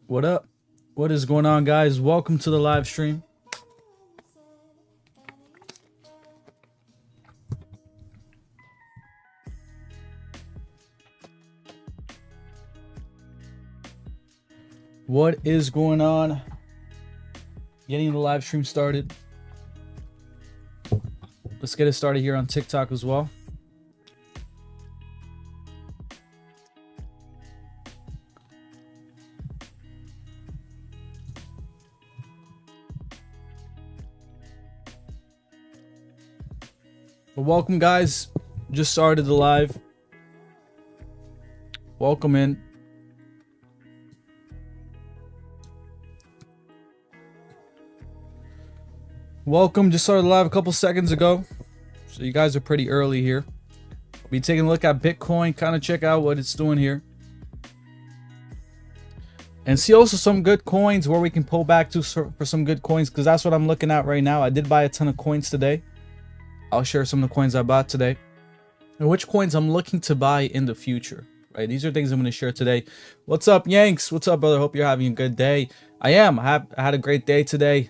What up? What is going on, guys? Welcome to the live stream. What is going on? Getting the live stream started. Let's get it started here on TikTok as well. Well, welcome, guys. Just started the live. Welcome in. Welcome. Just started live a couple seconds ago. So you guys are pretty early here. We'll be taking a look at Bitcoin, kind of check out what it's doing here. And see also some good coins where we can pull back to for some good coins, because that's what I'm looking at right now. I did buy a ton of coins today. I'll share some of the coins I bought today and which coins I'm looking to buy in the future, right? These are things I'm going to share today. What's up, Yanks? What's up, brother? Hope you're having a good day. I am. I had a great day today.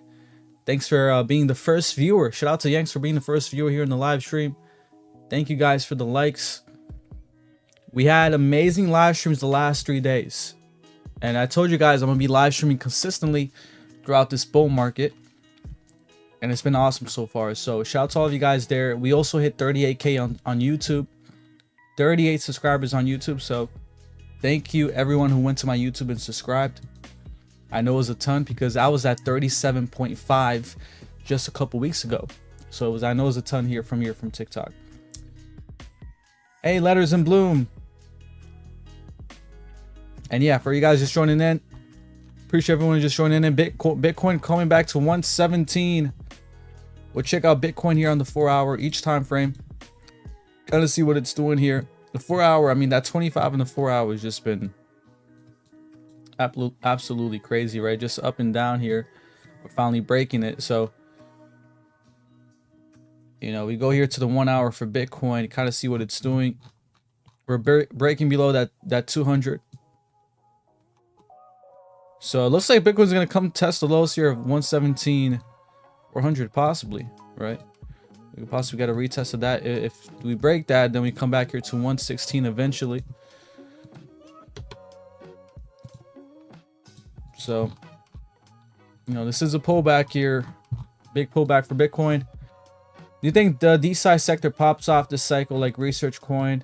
Thanks for being the first viewer. Shout out to Yanks for being the first viewer here in the live stream. Thank you guys for the likes. We had amazing live streams the last 3 days. And I told you guys I'm going to be live streaming consistently throughout this bull market. And it's been awesome so far. So shout out to all of you guys there. We also hit 38K on YouTube. 38 subscribers on YouTube. So thank you everyone who went to my YouTube and subscribed. I know it was a ton because I was at 37.5 just a couple weeks ago. So I know it was a ton here from TikTok. Hey, Letters in Bloom. And yeah, for you guys just joining in, appreciate everyone just joining in. Bitcoin coming back to 117. We'll check out Bitcoin here on the 4-hour each time frame. Kind of see what it's doing here. The 4-hour, I mean, that 25 in the 4-hour has just been absolutely crazy, right? Just up and down here. We're finally breaking it. So, you know, we go here to the 1 hour for Bitcoin, kind of see what it's doing. We're breaking below that 200. So it looks like Bitcoin's going to come test the lows here of 117. 400 possibly, right? We could possibly get a retest of that. If we break that, then we come back here to 116 eventually. So, you know, this is a pullback here. Big pullback for Bitcoin. Do you think the DeSci sector pops off this cycle like Research Coin?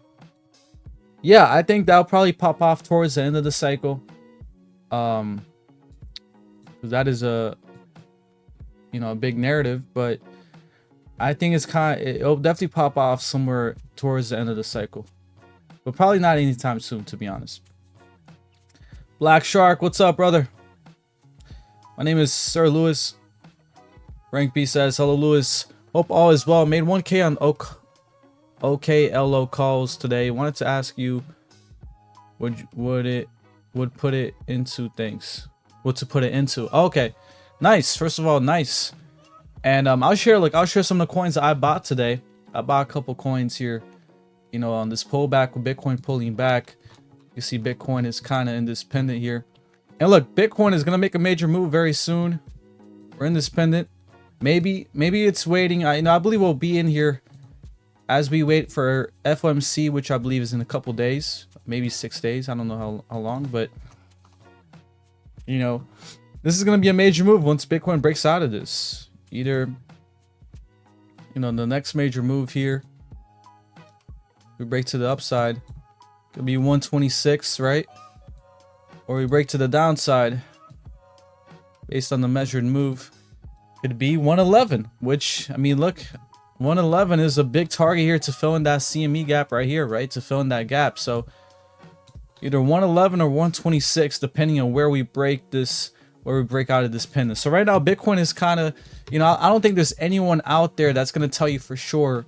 Yeah, I think that'll probably pop off towards the end of the cycle. Because that is a big narrative, but I think it'll definitely pop off somewhere towards the end of the cycle, but probably not anytime soon, to be honest. Black Shark, what's up, brother? My name is Sir Lewis. Rank B says, hello, Lewis. Hope all is well. Made 1K on OKLO calls today. Wanted to ask you, would put it into things? What to put it into? Okay. Nice. First of all, nice. And I'll share some of the coins that I bought today. I bought a couple coins here, you know, on this pullback with Bitcoin pulling back. You see Bitcoin is kind of in this pendant here. And look, Bitcoin is going to make a major move very soon. We're in this pendant. Maybe it's waiting. I believe we'll be in here as we wait for FOMC, which I believe is in a couple days, maybe 6 days. I don't know how long, but you know, this is going to be a major move once Bitcoin breaks out of this. Either, you know, the next major move here, we break to the upside, could be 126, right? Or we break to the downside, based on the measured move, could be 111, which, I mean, look, 111 is a big target here to fill in that CME gap right here, right? To fill in that gap. So either 111 or 126, depending on where we break this, where we break out of this pendant. So right now, Bitcoin is kind of, you know, I don't think there's anyone out there that's going to tell you for sure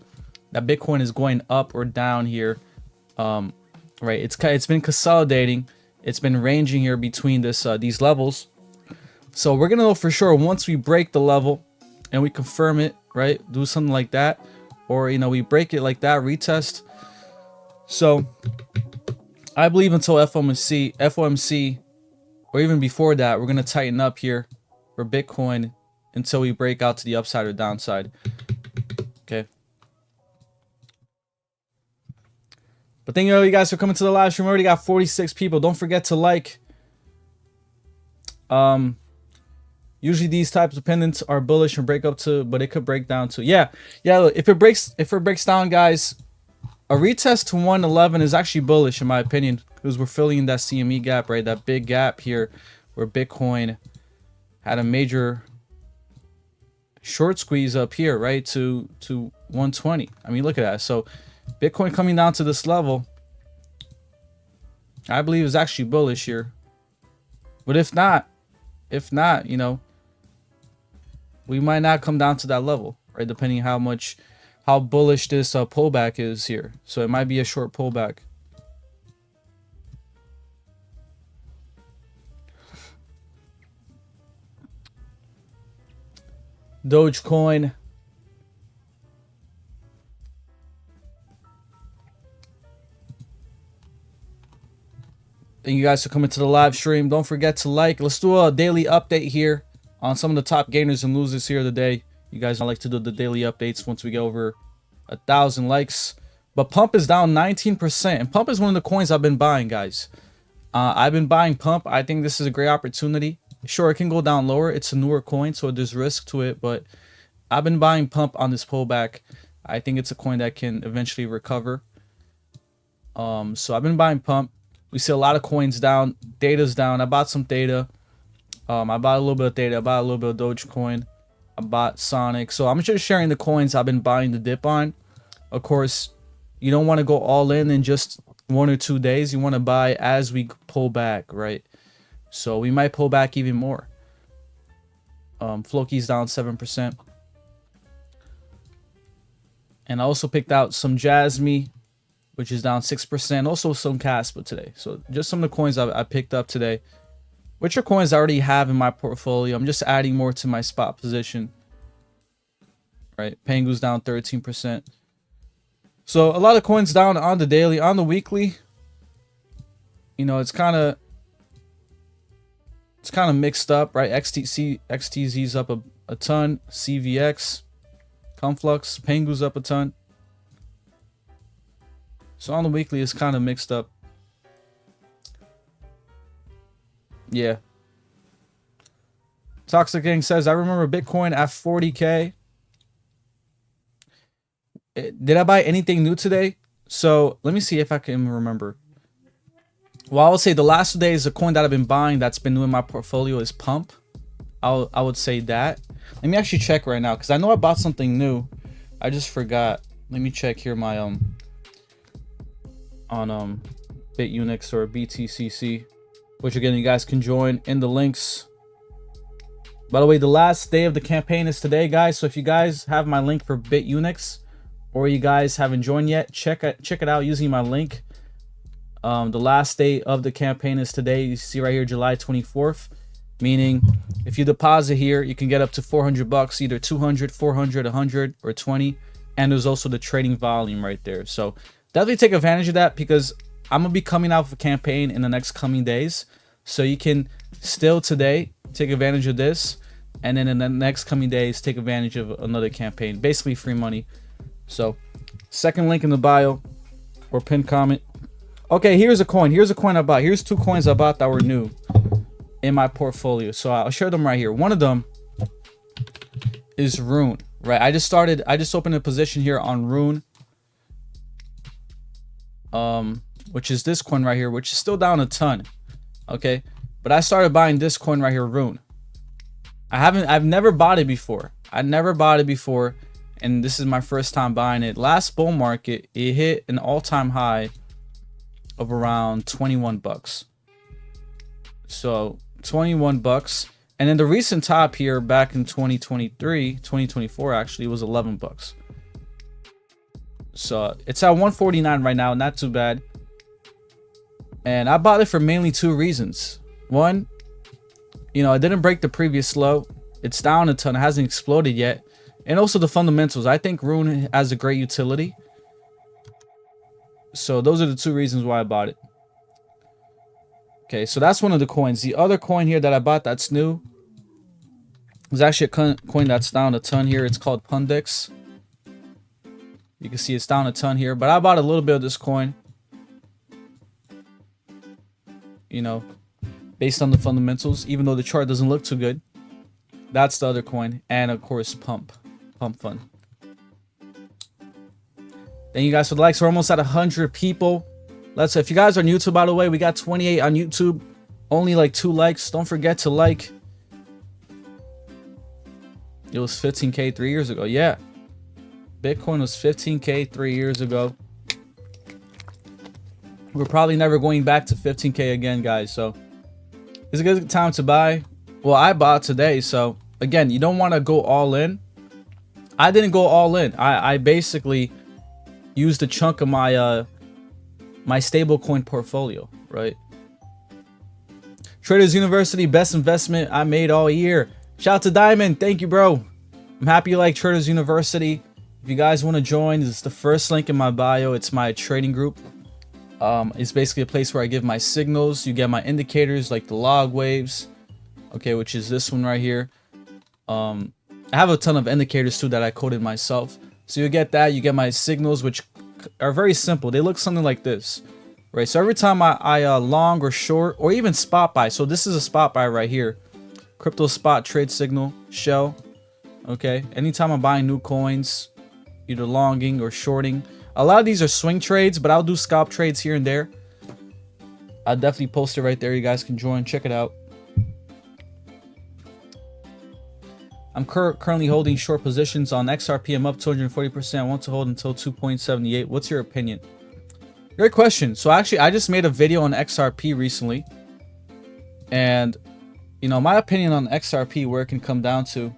that Bitcoin is going up or down here. Right? It's been consolidating. It's been ranging here between these levels. So we're going to know for sure once we break the level and we confirm it, right? Do something like that. Or, you know, we break it like that, retest. So I believe until FOMC or even before that, we're going to tighten up here for Bitcoin until we break out to the upside or downside. Okay. But thank you guys for coming to the live stream. We already got 46 people. Don't forget to like. Usually these types of pendants are bullish and break up to, but it could break down to, yeah. Look, if it breaks down, guys, a retest to 111 is actually bullish in my opinion, because we're filling in that CME gap, right? That big gap here where Bitcoin had a major short squeeze up here, right? To 120. I mean, look at that. So Bitcoin coming down to this level, I believe is actually bullish here. But if not, you know, we might not come down to that level, right? Depending how bullish this pullback is here. So it might be a short pullback. Dogecoin. Thank you guys for coming to the live stream. Don't forget to like. Let's do a daily update here on some of the top gainers and losers here today. You guys like to do the daily updates once we get over 1,000 likes. But Pump is down 19%. And Pump is one of the coins I've been buying, guys. I've been buying Pump. I think this is a great opportunity. Sure, it can go down lower. It's a newer coin, so there's risk to it. But I've been buying Pump on this pullback. I think it's a coin that can eventually recover. So I've been buying Pump. We see a lot of coins down. Data's down. I bought some Data. I bought a little bit of Data. I bought a little bit of Dogecoin. I bought Sonic. So I'm just sharing the coins I've been buying the dip on. Of course, you don't want to go all in just 1 or 2 days. You want to buy as we pull back, right? So we might pull back even more. Floki's down 7%. And I also picked out some Jasmy, which is down 6%. Also some Caspa today. So just some of the coins I picked up today, which are coins I already have in my portfolio. I'm just adding more to my spot position. Right? Pengu's down 13%. So a lot of coins down on the daily. On the weekly, you know, it's kind of mixed up, right? XTZ's up a ton. CVX, Conflux, Pengu's up a ton. So on the weekly, it's kind of mixed up. Yeah. Toxic Gang says, I remember Bitcoin at 40K. Did I buy anything new today? So let me see if I can remember. Well, I would say the last 2 days, the coin that I've been buying that's been new in my portfolio is Pump. I would say that. Let me actually check right now, because I know I bought something new. I just forgot. Let me check here my on BitUnix or BTCC, which again you guys can join in the links. By the way, the last day of the campaign is today, guys. So if you guys have my link for BitUnix, or you guys haven't joined yet, check it out using my link. The last day of the campaign is today. You see right here, July 24th. Meaning, if you deposit here, you can get up to $400, either 200, 400, 100, or 20. And there's also the trading volume right there. So definitely take advantage of that, because I'm gonna be coming out with a campaign in the next coming days. So you can still today take advantage of this, and then in the next coming days take advantage of another campaign. Basically free money. So second link in the bio or pinned comment. Okay, here's a coin. Here's a coin I bought. Here's 2 coins I bought that were new in my portfolio. So I'll share them right here. One of them is Rune, right? I just opened a position here on Rune, which is this coin right here, which is still down a ton. Okay, but I started buying this coin right here, Rune. I've never bought it before. And this is my first time buying it. Last bull market, it hit an all-time high of around $21. So $21, and then the recent top here back in 2024 actually was $11. So it's at 149 right now, not too bad. And I bought it for mainly 2 reasons. One, you know, it didn't break the previous low. It's down a ton. It hasn't exploded yet. And also the fundamentals. I think Rune has a great utility. So those are the 2 reasons why I bought it. Okay, so that's one of the coins. The other coin here that I bought that's new is actually a coin that's down a ton here. It's called Pundex. You can see it's down a ton here, but I bought a little bit of this coin, you know, based on the fundamentals, even though the chart doesn't look too good. That's the other coin. And of course, Pump Fund. Thank you guys for the likes. We're almost at 100 people. If you guys are on YouTube, by the way, we got 28 on YouTube. Only like 2 likes. Don't forget to like. It was 15K 3 years ago. Yeah. Bitcoin was 15K 3 years ago. We're probably never going back to 15K again, guys. So it's a good time to buy. Well, I bought today. So again, you don't want to go all in. I didn't go all in. I basically used a chunk of my my stablecoin portfolio, right? Traders University, best investment I made all year. Shout out to Diamond. Thank you, bro. I'm happy you like Traders University. If you guys want to join, this is the first link in my bio. It's my trading group. It's basically a place where I give my signals. You get my indicators like the log waves, okay, which is this one right here. I have a ton of indicators too that I coded myself. So you get that. You get my signals, which are very simple. They look something like this, right? So every time I long or short or even spot buy. So this is a spot buy right here. Crypto spot trade signal shell. Okay. Anytime I'm buying new coins, either longing or shorting. A lot of these are swing trades, but I'll do scalp trades here and there. I'll definitely post it right there. You guys can join. Check it out. I'm currently holding short positions on XRP. I'm up 240%. I want to hold until 2.78. What's your opinion? Great question. So actually, I just made a video on XRP recently. And, you know, my opinion on XRP, where it can come down to.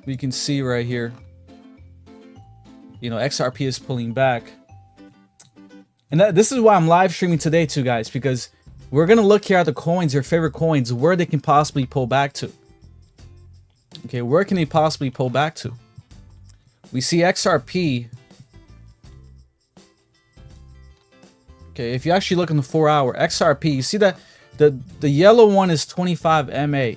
We can see right here. You know, XRP is pulling back. And this is why I'm live streaming today too, guys. Because we're going to look here at the coins, your favorite coins, where they can possibly pull back to. Okay, where can they possibly pull back to? We see XRP. Okay, if you actually look in the 4-hour, XRP, you see that the yellow one is 25 MA.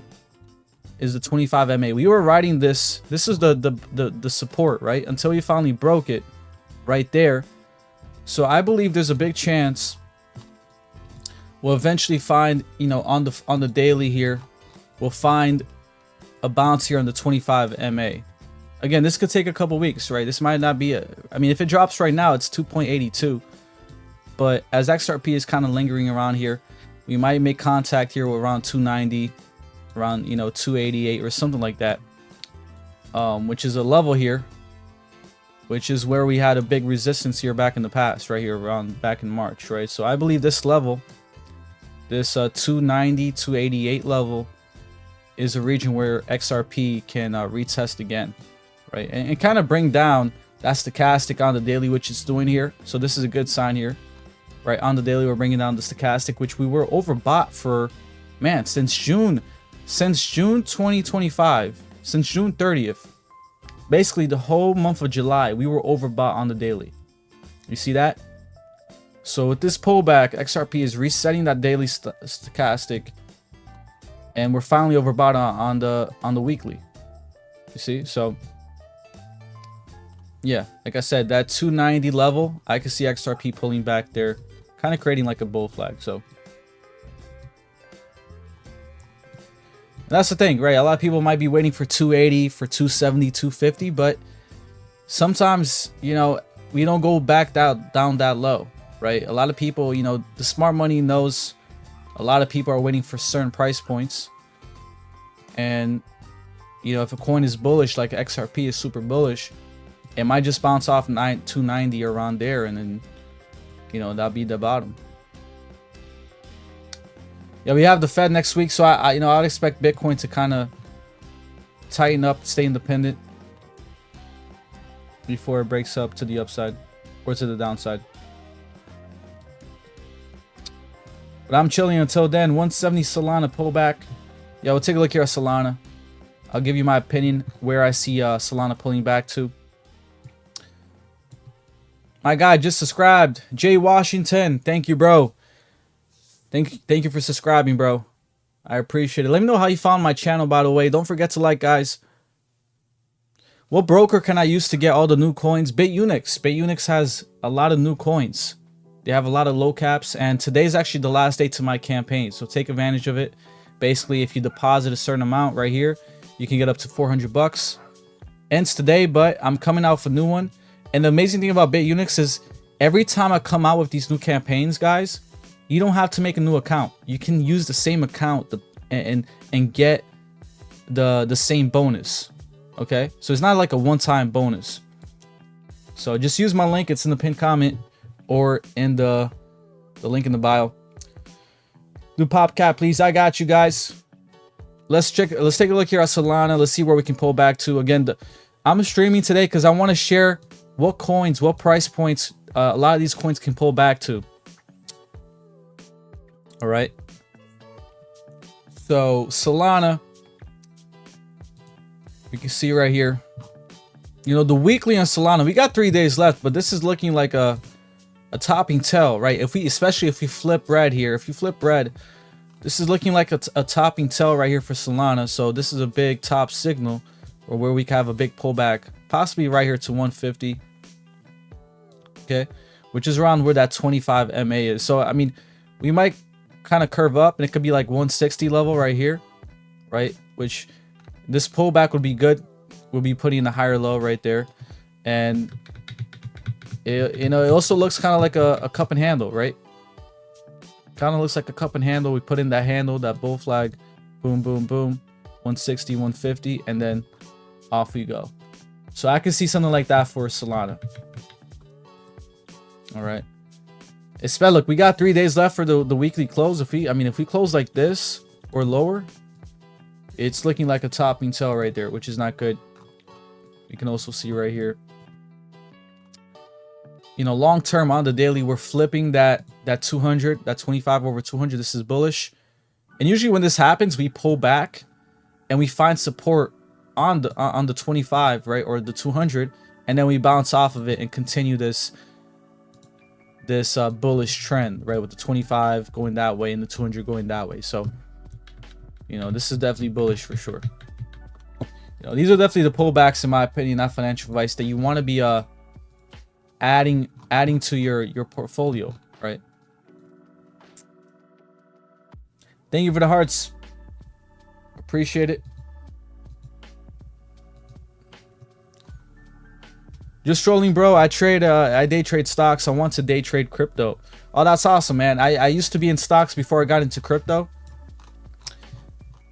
Is the 25 MA. We were riding this. This is the support, right? Until we finally broke it right there. So I believe there's a big chance we'll eventually find, you know, on the daily here, we'll find a bounce here on the 25 MA. Again, this could take a couple weeks, right? This might not be I mean, if it drops right now, it's 2.82. But as XRP is kind of lingering around here, we might make contact here with around 290, around, you know, 288 or something like that. Which is a level here, which is where we had a big resistance here back in the past, right here around back in March, right? So I believe this level, this 290, 288 level is a region where XRP can retest again, right? And kind of bring down that stochastic on the daily, which it's doing here. So this is a good sign here, right? On the daily, we're bringing down the stochastic, which we were overbought for, man, since June 2025, since June 30th. Basically, the whole month of July, we were overbought on the daily. You see that? So with this pullback, XRP is resetting that daily stochastic, and we're finally overbought on the weekly. You see? So yeah, like I said, that 290 level, I can see XRP pulling back there, kind of creating like a bull flag. So and that's the thing, right? A lot of people might be waiting for 280, for 270, 250, but sometimes, you know, we don't go back down that low, right? A lot of people, you know, the smart money knows a lot of people are waiting for certain price points. And, you know, if a coin is bullish, like XRP is super bullish, it might just bounce off 290 around there, and then, you know, that'll be the bottom. Yeah, we have the Fed next week, so I you know, I'd expect Bitcoin to kind of tighten up, stay independent before it breaks up to the upside or to the downside. But I'm chilling until then. 170 Solana pullback. Yeah, we'll take a look here at Solana. I'll give you my opinion where I see Solana pulling back to. My guy just subscribed. Jay Washington. Thank you, bro. Thank you for subscribing, bro. I appreciate it. Let me know how you found my channel, by the way. Don't forget to like, guys. What broker can I use to get all the new coins? BitUnix. BitUnix has a lot of new coins. They have a lot of low caps, and today's actually the last day to my campaign, so take advantage of it. Basically, if you deposit a certain amount right here, you can get up to 400 bucks. Ends today, but I'm coming out with a new one. And the amazing thing about BitUnix is every time I come out with these new campaigns, guys, you don't have to make a new account. You can use the same account and get the same bonus. Okay, so it's not like a one-time bonus. So just use my link. It's in the pinned comment or in the link in the bio. Do Popcat, please. I got you guys. Let's take a look here at Solana. Let's see where we can pull back to. Again, I'm streaming today because I want to share what coins, what price points a lot of these coins can pull back to. All right. So Solana, we can see right here, you know, the weekly on Solana, we got 3 days left, but this is looking like a topping tail, right? Especially if we flip red here, if you flip red, this is looking like a topping tail right here for Solana. So this is a big top signal, or where we can have a big pullback, possibly right here to 150. Okay, which is around where that 25 MA is. So I mean, we might kind of curve up, and it could be like 160 level right here, right? Which this pullback would be good. We'll be putting a higher low right there, and it also looks kind of like a cup and handle, right? Kind of looks like a cup and handle. We put in that handle, that bull flag, boom, boom, boom, 160, 150, and then off we go. So I can see something like that for Solana. All right. Look, we got 3 days left for the weekly close. If we close like this or lower, it's looking like a topping tail right there, which is not good. You can also see right here, you know, long term on the daily, we're flipping that 200, that 25 over 200. This is bullish, and usually when this happens, we pull back and we find support on the 25, right, or the 200, and then we bounce off of it and continue this bullish trend, right, with the 25 going that way and the 200 going that way. So, you know, this is definitely bullish for sure. You know, these are definitely the pullbacks, in my opinion, not financial advice, that you want to be adding to your portfolio, right? Thank you for the hearts. Appreciate it. Just trolling, bro. I day trade stocks. I want to day trade crypto. Oh, that's awesome, man. I used to be in stocks before I got into crypto.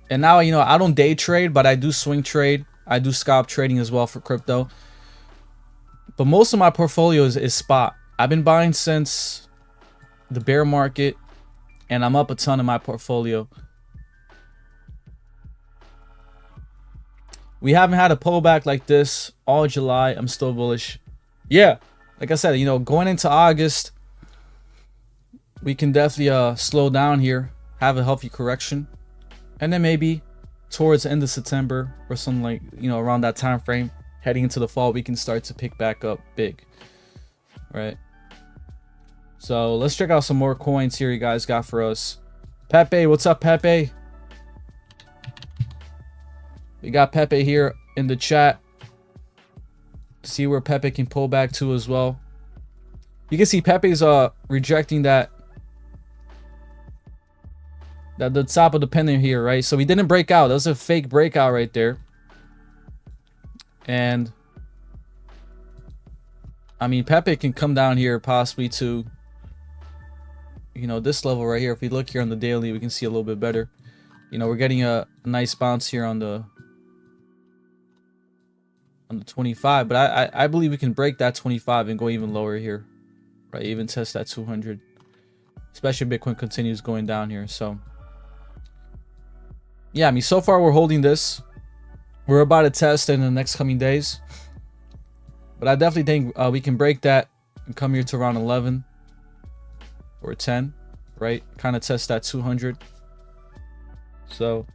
And now, you know, I don't day trade, but I do swing trade. I do scalp trading as well for crypto. But most of my portfolio is spot. I've been buying since the bear market, and I'm up a ton in my portfolio. We haven't had a pullback like this all July. I'm still bullish. Yeah, like I said, you know, going into August, we can definitely slow down here, have a healthy correction, and then maybe towards the end of September or something, like, you know, around that time frame, heading into the fall, we can start to pick back up big, right? So let's check out some more coins here you guys got for us. Pepe, what's up, Pepe? We got Pepe here in the chat. See where Pepe can pull back to as well. You can see Pepe's rejecting that the top of the pennant here, right? So we didn't break out. That was a fake breakout right there. And I mean, Pepe can come down here possibly to, you know, this level right here. If we look here on the daily, we can see a little bit better. You know, we're getting a nice bounce here on the 25, but I believe we can break that 25 and go even lower here, right? Even test that 200, especially if Bitcoin continues going down here. So yeah, I mean, so far we're holding this. We're about to test in the next coming days, but I definitely think we can break that and come here to around 11 or 10, right? Kind of test that 200. So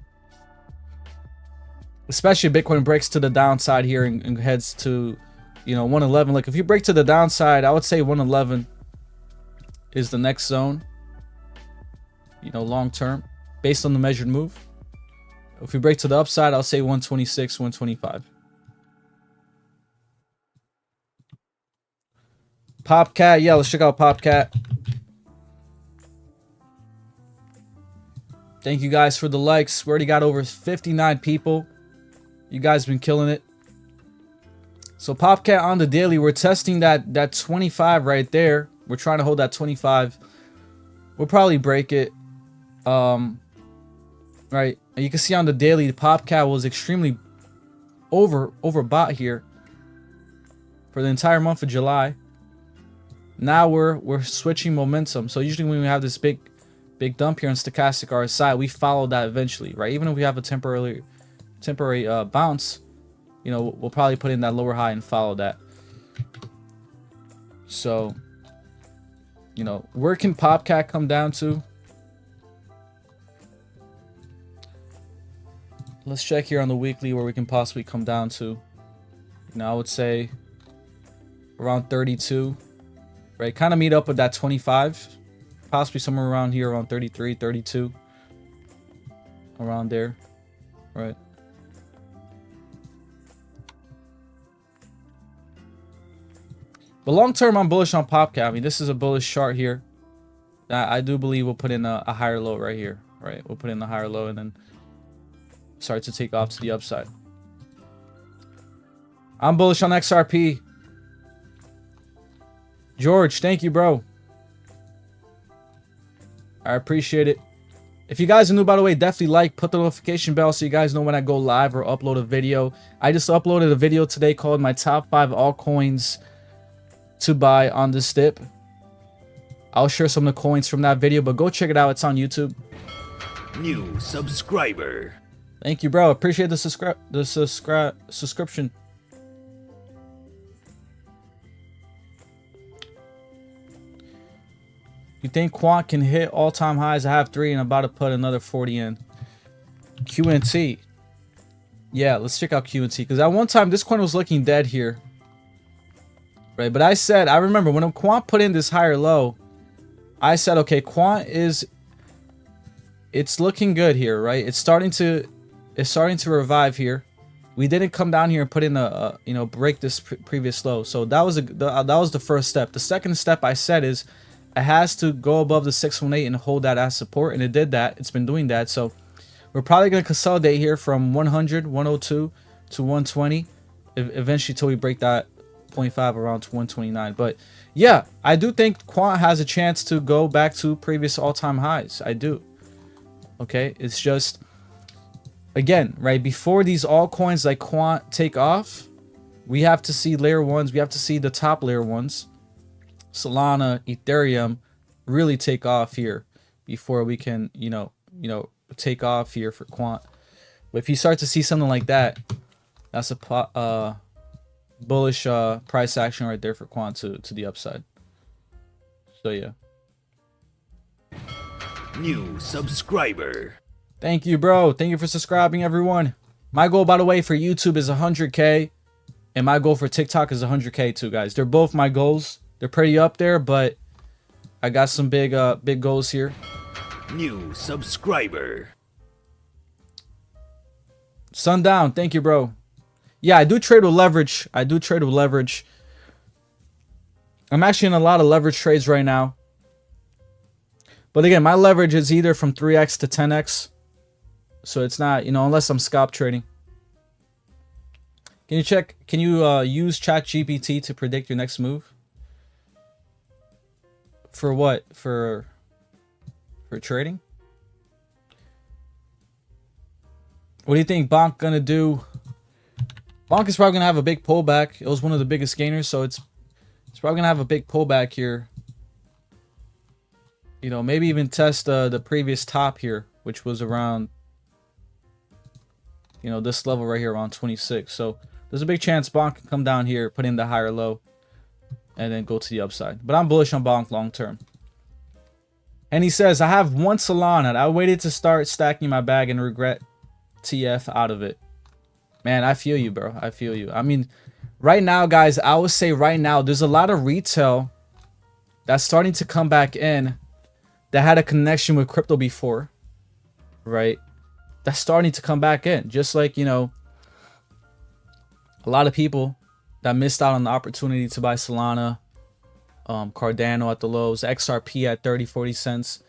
especially if Bitcoin breaks to the downside here and heads to You know, 111. Like if you break to the downside, I would say 111 is the next zone. You know, long term, based on the measured move. If we break to the upside, I'll say 126, 125. Popcat, yeah, let's check out Popcat. Thank you guys for the likes. We already got over 59 people. You guys been killing it. So Popcat on the daily, we're testing that 25 right there. We're trying to hold that 25. We'll probably break it. Right. And you can see on the daily, the Popcat was extremely overbought here for the entire month of July. Now we're switching momentum. So usually when we have this big dump here in stochastic RSI, we follow that eventually, right? Even if we have a temporary bounce, you know, we'll probably put in that lower high and follow that. So, you know, where can Popcat come down to? Let's check here on the weekly where we can possibly come down to. You know, I would say around 32, right? Kind of meet up with that 25, possibly somewhere around here, around 33, 32, around there, right? But long term, I'm bullish on Popcat. I mean, this is a bullish chart here. I do believe we'll put in a higher low right here, right? We'll put in the higher low and then start to take off to the upside. I'm bullish on XRP. George, thank you, bro. I appreciate it. If you guys are new, by the way, definitely put the notification bell so you guys know when I go live or upload a video. I just uploaded a video today called my top 5 altcoins to buy on this dip. I'll share some of the coins from that video, but go check it out. It's on YouTube. New subscriber. Thank you, bro. Appreciate the subscription. You think Quant can hit all-time highs? I have 3 and I'm about to put another 40 in. QNT. Yeah, let's check out QNT. Because at one time, this coin was looking dead here. Right, but I remember when Quant put in this higher low, I said, okay, Quant it's looking good here, right? It's starting to revive here. We didn't come down here and put in break this previous low. So that was the first step. The second step I said is it has to go above the 618 and hold that as support, and it did that. It's been doing that. So we're probably going to consolidate here from 100, 102 to 120 eventually till we break that 0.5 around to 129. But yeah, I do think Quant has a chance to go back to previous all-time highs. I do. Okay, it's just, again, right, before these altcoins like Quant take off, we have to see layer ones. We have to see the top layer ones, Solana, Ethereum, really take off here before we can, take off here for Quant. But if you start to see something like that, that's a bullish price action right there for Quant to the upside. So yeah. New subscriber. Thank you, bro. Thank you for subscribing, everyone. My goal, by the way, for YouTube is 100K, and my goal for TikTok is 100K too, guys. They're both my goals. They're pretty up there, but I got some big goals here. New subscriber. Sundown, thank you, bro. Yeah, I do trade with leverage. I'm actually in a lot of leverage trades right now. But again, my leverage is either from 3x to 10x. So it's not, unless I'm scalp trading. Can you use ChatGPT to predict your next move? For what? For trading? What do you think Bonk gonna do? Bonk is probably gonna have a big pullback. It was one of the biggest gainers, so it's probably gonna have a big pullback here. Maybe even test the previous top here, which was around, this level right here, around 26. So there's a big chance Bonk can come down here, put in the higher low, and then go to the upside. But I'm bullish on Bonk long term. And he says, I have 1 Solana. I waited to start stacking my bag and regret TF out of it. Man, I feel you, bro. I feel you. I mean, right now, guys, I would say right now, there's a lot of retail that's starting to come back in that had a connection with crypto before, right? That's starting to come back in. Just like, you know, a lot of people that missed out on the opportunity to buy Solana, Cardano at the lows, XRP at 30-40 cents.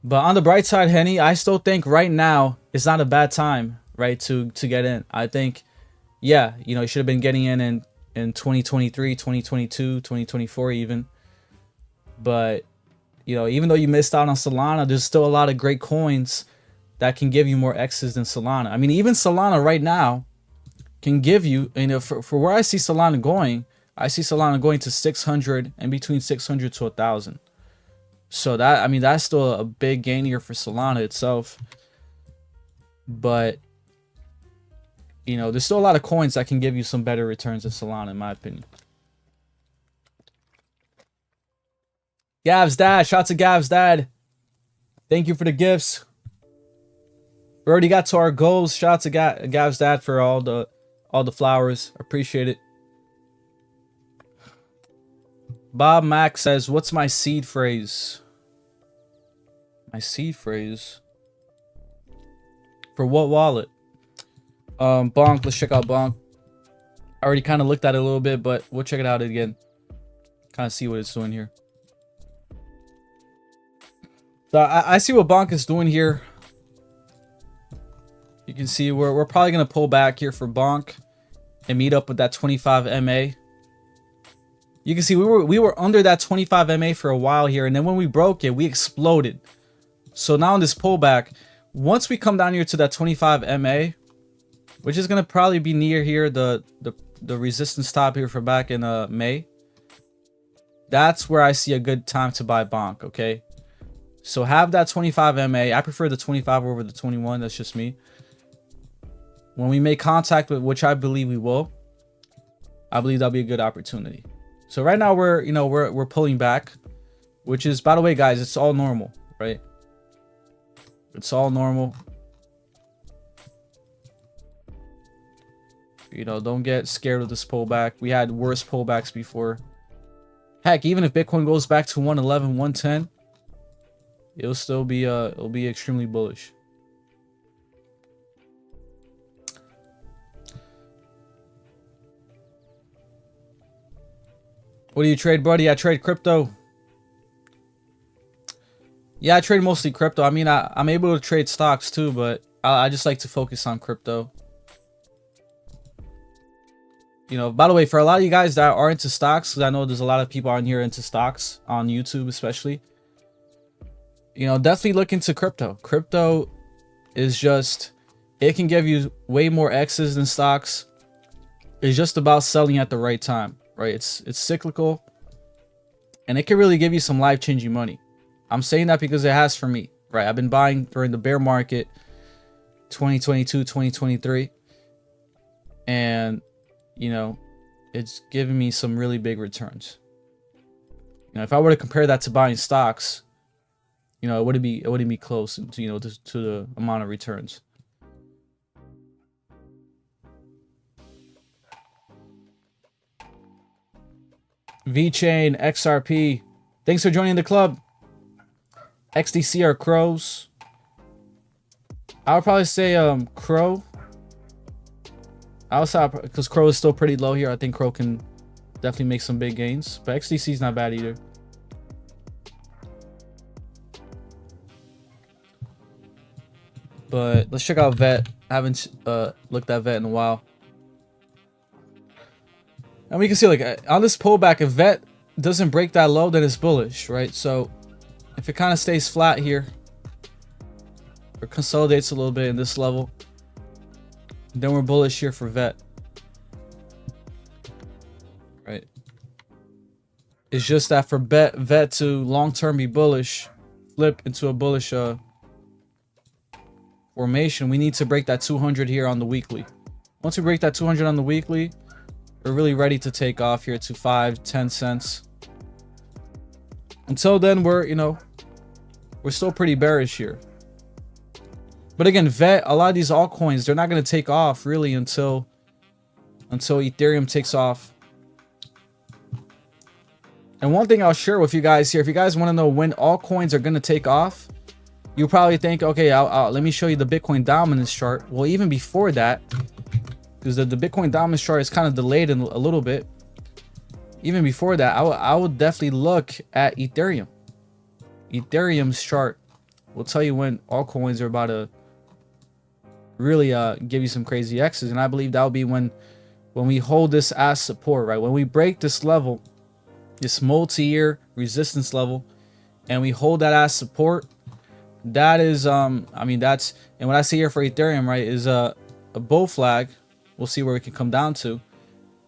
But on the bright side, Henny, I still think right now is not a bad time, right, to get in. I think, yeah, you know, you should have been getting in 2023, 2022, 2024 even. But, you know, even though you missed out on Solana, there's still a lot of great coins that can give you more X's than Solana. I mean, even Solana right now can give you, you know, for where I see Solana going, I see Solana going to 600 and between 600 to 1,000. So that, I mean, that's still a big gain here for Solana itself. But, you know, there's still a lot of coins that can give you some better returns than Solana, in my opinion. Gav's dad, shout out to Gav's dad. Thank you for the gifts. We already got to our goals. Shout out to Gav's dad for all the flowers. Appreciate it. Bob Mack says, what's my seed phrase? My seed phrase? For what wallet? Bonk, let's check out Bonk. I already kind of looked at it a little bit, but we'll check it out again. Kind of see what it's doing here. So I see what Bonk is doing here. You can see we're probably going to pull back here for Bonk and meet up with that 25 MA. You can see we were under that 25 MA for a while here, and then when we broke it, we exploded. So now in this pullback, once we come down here to that 25 MA, which is gonna probably be near here, the resistance top here for back in May, that's where I see a good time to buy Bonk. Okay, so have that 25 MA. I prefer the 25 over the 21. That's just me. When we make contact with, which I believe we will, I believe that'll be a good opportunity. So right now we're pulling back, which is, by the way, guys, it's all normal, right? It's all normal. You know, don't get scared of this pullback. We had worse pullbacks before. Heck, even if Bitcoin goes back to 111, 110, it'll still be it'll be extremely bullish. What do you trade, buddy? I trade crypto. Yeah, I trade mostly crypto. I mean, I'm able to trade stocks too, but I just like to focus on crypto. You know, by the way, for a lot of you guys that are into stocks, because I know there's a lot of people on here into stocks, on YouTube especially, you know, definitely look into crypto. Crypto is just, it can give you way more X's than stocks. It's just about selling at the right time, right? It's cyclical, and it can really give you some life-changing money. I'm saying that because it has for me, right? I've been buying during the bear market 2022, 2023, and you know, it's giving me some really big returns. You know, if I were to compare that to buying stocks, you know, it wouldn't be close to, you know, to the amount of returns. VeChain, XRP, thanks for joining the club. XDC are crows. I would probably say crow. Outside, because crow is still pretty low here. I think crow can definitely make some big gains, but XDC is not bad either. But let's check out Vet. I haven't looked at Vet in a while. And we can see, like, on this pullback, if Vet doesn't break that low, then it's bullish, right? So if it kind of stays flat here or consolidates a little bit in this level, then we're bullish here for Vet, right? It's just that for Vet to long-term be bullish, flip into a bullish formation, we need to break that 200 here on the weekly. Once we break that 200 on the weekly, we're really ready to take off here to 5-10 cents. Until then, we're still pretty bearish here. But again, Vet, a lot of these altcoins, they're not going to take off really until until Ethereum takes off. And one thing I'll share with you guys here, if you guys want to know when altcoins are going to take off, you probably think, okay, let me show you the Bitcoin dominance chart. Well, even before that, because the Bitcoin dominance chart is kind of delayed a little bit. Even before that, I would definitely look at Ethereum. Ethereum's chart will tell you when altcoins are about to really give you some crazy X's. And I believe that will be when we hold this as support, right? When we break this level, this multi-year resistance level, and we hold that as support, that is I mean, that's, and what I see here for Ethereum, right, is a bull flag. We'll see where we can come down to,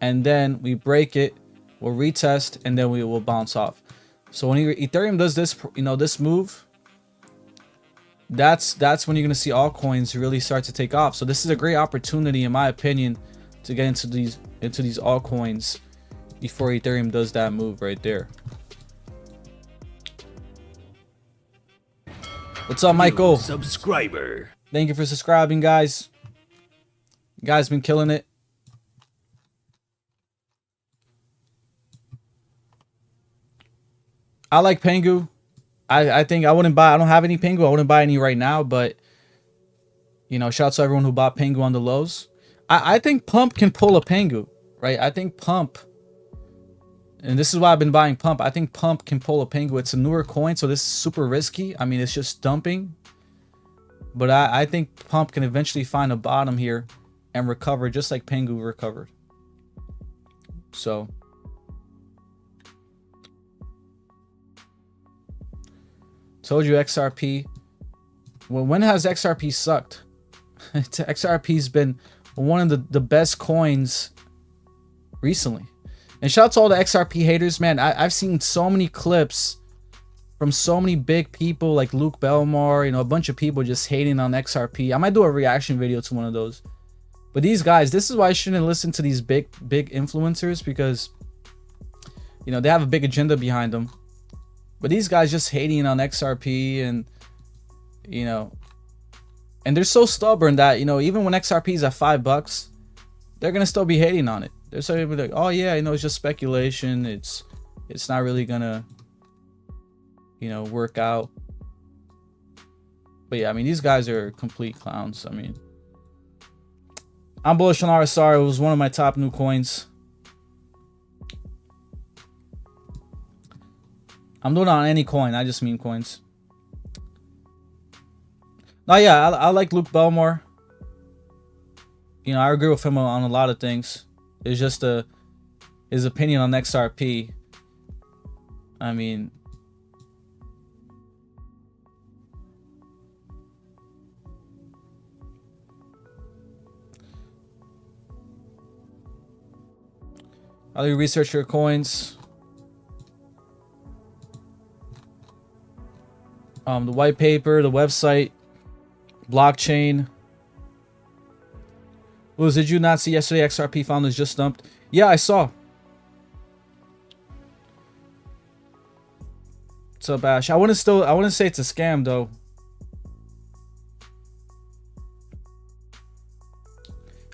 and then we break it, we'll retest, and then we will bounce off. So when Ethereum does this, you know, this move, that's when you're gonna see altcoins really start to take off. So this is a great opportunity, in my opinion, to get into these altcoins before Ethereum does that move right there. What's up, Michael? Subscriber. Thank you for subscribing, guys. You guys been killing it. I like Pengu. I think I wouldn't buy. I don't have any Pengu. I wouldn't buy any right now, but you know, shout out to everyone who bought Pengu on the lows. I think Pump can pull a Pengu, right? I think Pump, and this is why I've been buying Pump. I think Pump can pull a Pengu. It's a newer coin, so this is super risky. I mean, it's just dumping. But I think Pump can eventually find a bottom here and recover just like Pengu recovered. So told you XRP. Well, when has XRP sucked? XRP's been one of the best coins recently. And shout out to all the XRP haters, man. I've seen so many clips from so many big people like Luke Belmar, you know, a bunch of people just hating on XRP. I might do a reaction video to one of those. But these guys, this is why I shouldn't listen to these big influencers, because, you know, they have a big agenda behind them. But these guys just hating on XRP, and, you know, and they're so stubborn that, you know, even when XRP is at $5, they're going to still be hating on it. They're still gonna be like, oh yeah, you know, it's just speculation. It's not really gonna, you know, work out. But yeah, I mean, these guys are complete clowns. I mean, I'm bullish on RSR. It was one of my top new coins. I'm doing it on any coin. I just mean coins. Oh yeah, I like Luke Belmar. You know, I agree with him on a lot of things. It's just his opinion on XRP. I mean, how do you research your coins? The white paper, the website, blockchain. Luz, did you not see yesterday XRP founders just dumped? Yeah, I saw. What's up, Ash? I wouldn't say it's a scam though.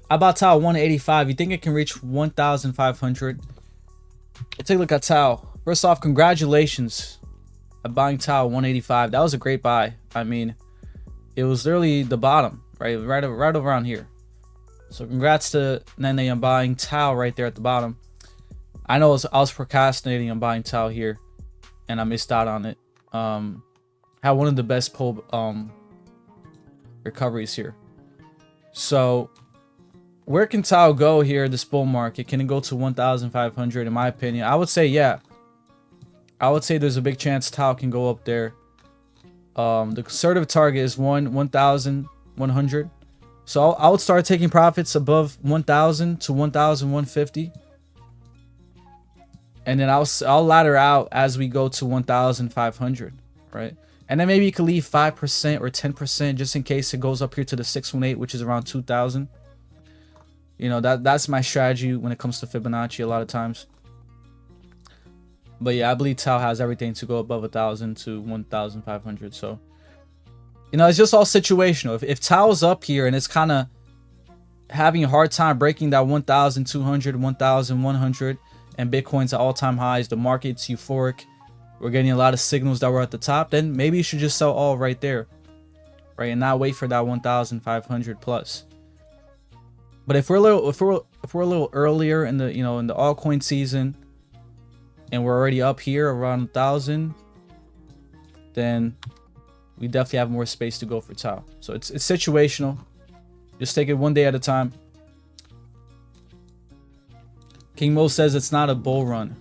I bought Tau 185. You think it can reach 1,500? Let's take a look at Tau. First off, congratulations on buying Tau 185. That was a great buy. I mean, it was literally the bottom, right around here. So congrats to Nene on buying Tau right there at the bottom. I know I was procrastinating on buying Tau here, and I missed out on it. Had one of the best pull recoveries here. So where can Tau go here, this bull market? Can it go to 1,500? In my opinion, I would say yeah. I would say there's a big chance Tau can go up there. The conservative target is 1,100. So I would start taking profits above 1,000 to 1,150, and then I'll ladder out as we go to 1,500, right? And then maybe you could leave 5% or 10% just in case it goes up here to the 618, which is around 2,000. You know, that's my strategy when it comes to Fibonacci a lot of times. But yeah, I believe Tau has everything to go above 1,000 to 1,500. So, you know, it's just all situational. If Tau's up here and it's kind of having a hard time breaking that 1,200, 1,100, and Bitcoin's at all-time highs. The market's euphoric. We're getting a lot of signals that we're at the top. Then maybe you should just sell all right there, right, and not wait for that 1,500 plus. But if we're a little earlier in the in the altcoin season, and we're already up here around 1,000, then we definitely have more space to go for Tau. So it's situational. Just take it one day at a time. King Mo says it's not a bull run.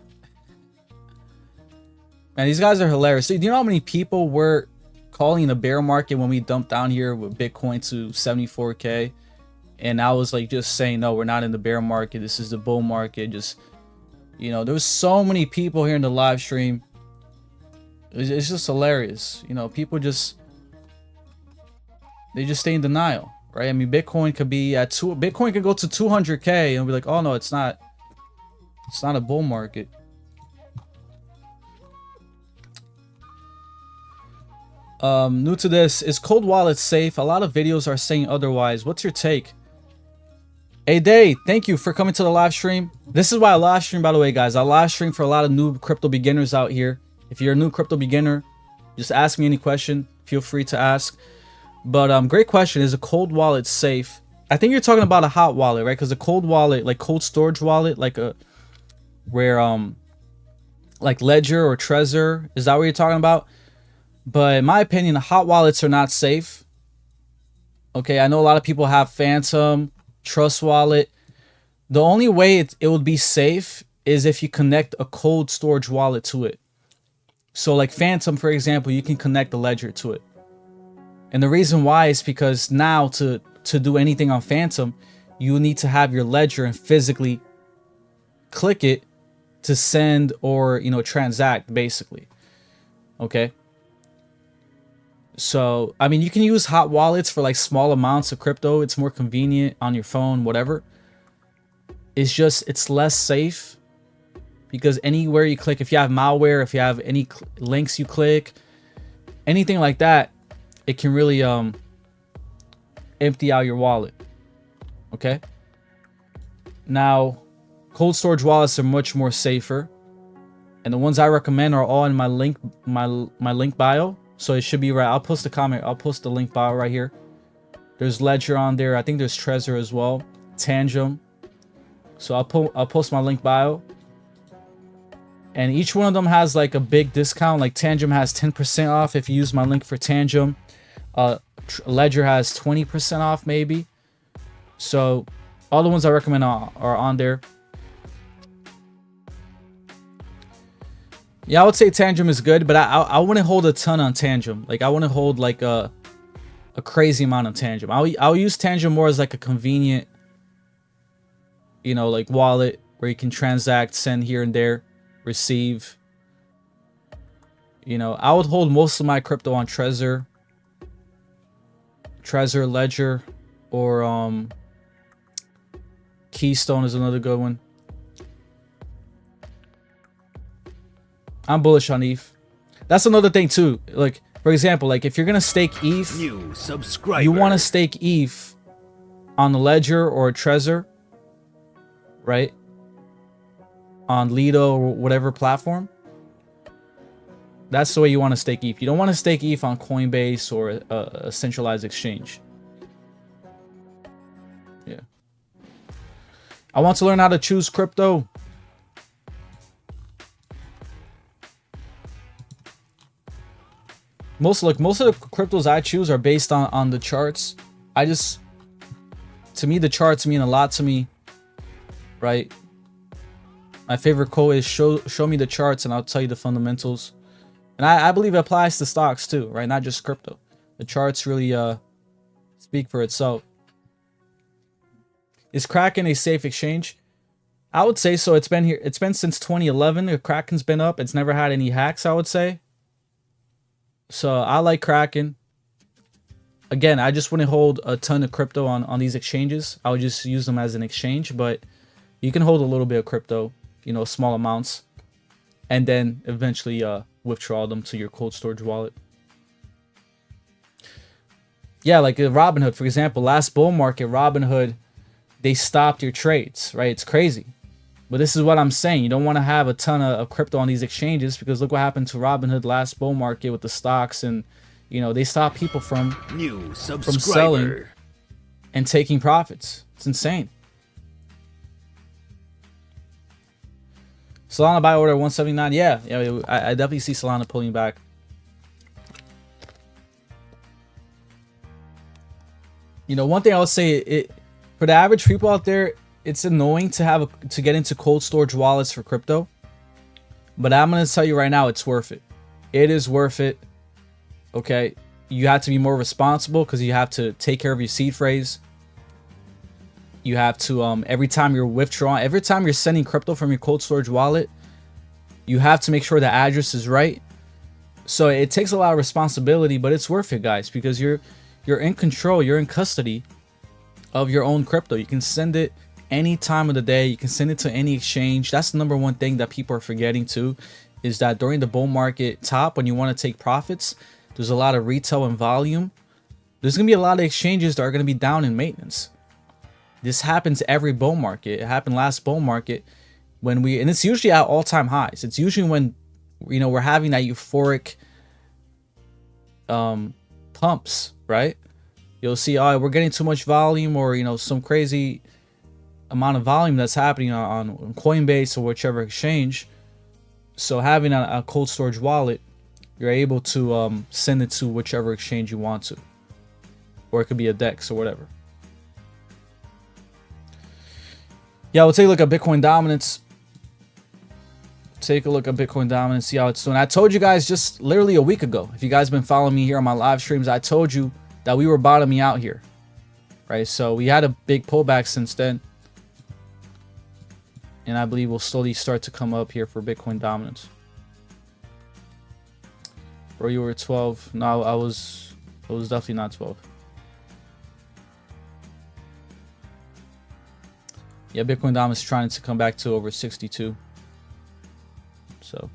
Man, these guys are hilarious. So, do you know how many people were calling a bear market when we dumped down here with Bitcoin to 74K? And I was like just saying, no, we're not in the bear market. This is the bull market. Just, there was so many people here in the live stream. It's just hilarious. People just stay in denial, right? I mean, Bitcoin could be at Bitcoin could go to 200K and be like, oh no, it's not a bull market. New to this, is cold wallet safe? A lot of videos are saying otherwise. What's your take? Hey Day, thank you for coming to the live stream. This is why I live stream, by the way, guys. I live stream for a lot of new crypto beginners out here. If you're a new crypto beginner, just ask me any question. Feel free to ask. But great question. Is a cold wallet safe? I think you're talking about a hot wallet, right? Because a cold wallet, like cold storage wallet, like like Ledger or Trezor, is that what you're talking about? But in my opinion, the hot wallets are not safe. Okay, I know a lot of people have Phantom, Trust Wallet. The only way it would be safe is if you connect a cold storage wallet to it. So like Phantom, for example, you can connect the Ledger to it. And the reason why is because now to do anything on Phantom, you need to have your Ledger and physically click it to send or transact, basically. Okay. So, I mean, you can use hot wallets for like small amounts of crypto. It's more convenient on your phone, whatever. It's just, it's less safe because anywhere you click, if you have malware, if you have any links you click, anything like that, it can really empty out your wallet. Okay. Now, cold storage wallets are much more safer, and the ones I recommend are all in my link bio. So it should be right. I'll post the comment. I'll post the link bio right here. There's Ledger on there. I think there's Trezor as well. Tangem. So I'll post my link bio. And each one of them has like a big discount. Like Tangem has 10% off if you use my link for Tangem. Ledger has 20% off maybe. So all the ones I recommend are on there. Yeah, I would say Tangem is good, but I wouldn't hold a ton on Tangem. Like I wouldn't hold like a crazy amount of Tangem. I'll use Tangem more as like a convenient, like wallet where you can transact, send here and there, receive. I would hold most of my crypto on Trezor, Ledger, or Keystone is another good one. I'm bullish on ETH. That's another thing too. Like, for example, like if you're gonna stake ETH, New subscriber. you want to stake ETH on the Ledger or Trezor, right? On Lido or whatever platform. That's the way you want to stake ETH. You don't want to stake ETH on Coinbase or a centralized exchange. Yeah. I want to learn how to choose crypto. Most of the cryptos I choose are based on the charts. To me, the charts mean a lot to me, right? My favorite quote is show me the charts and I'll tell you the fundamentals. And I believe it applies to stocks too, right? Not just crypto. The charts really speak for itself. Is Kraken a safe exchange? I would say so. It's been here. It's been since 2011. The Kraken's been up. It's never had any hacks, I would say. So I like Kraken. Again, I just wouldn't hold a ton of crypto on these exchanges. I would just use them as an exchange, but you can hold a little bit of crypto, small amounts, and then eventually withdraw them to your cold storage wallet. Yeah, like Robinhood, for example, last bull market, Robinhood they stopped your trades, right? It's crazy. But this is what I'm saying. You don't want to have a ton of crypto on these exchanges, because look what happened to Robinhood last bull market with the stocks, and you know, they stopped people from selling and taking profits. It's insane. Solana buy order 179. Yeah, I definitely see Solana pulling back. You know, one thing I would say, for the average people out there, it's annoying to get into cold storage wallets for crypto. But I'm gonna tell you right now, it's worth it. It is worth it. Okay, you have to be more responsible, because you have to take care of your seed phrase. You have to every time you're withdrawing, every time you're sending crypto from your cold storage wallet, you have to make sure the address is right. So it takes a lot of responsibility, but it's worth it, guys, because you're in control, you're in custody of your own crypto. You can send it any time of the day, you can send it to any exchange. That's the number one thing that people are forgetting too, is that during the bull market top, when you want to take profits, there's a lot of retail and volume. There's gonna be a lot of exchanges that are gonna be down in maintenance. This happens every bull market. It happened last bull market and it's usually at all-time highs. It's usually when, you know, we're having that euphoric pumps, right? You'll see, oh, we're getting too much volume, or, you know, some crazy amount of volume that's happening on Coinbase or whichever exchange. So having a cold storage wallet, you're able to send it to whichever exchange you want to, or it could be a DEX or whatever. Yeah, we'll take a look at Bitcoin dominance. Take a look at Bitcoin dominance, see how it's doing. I told you guys just literally a week ago, if you guys been following me here on my live streams, I told you that we were bottoming out here, right? So we had a big pullback since then, and I believe we'll slowly start to come up here for Bitcoin dominance. Bro, you were 12. No, I was definitely not 12. Yeah, Bitcoin dominance is trying to come back to over 62. So,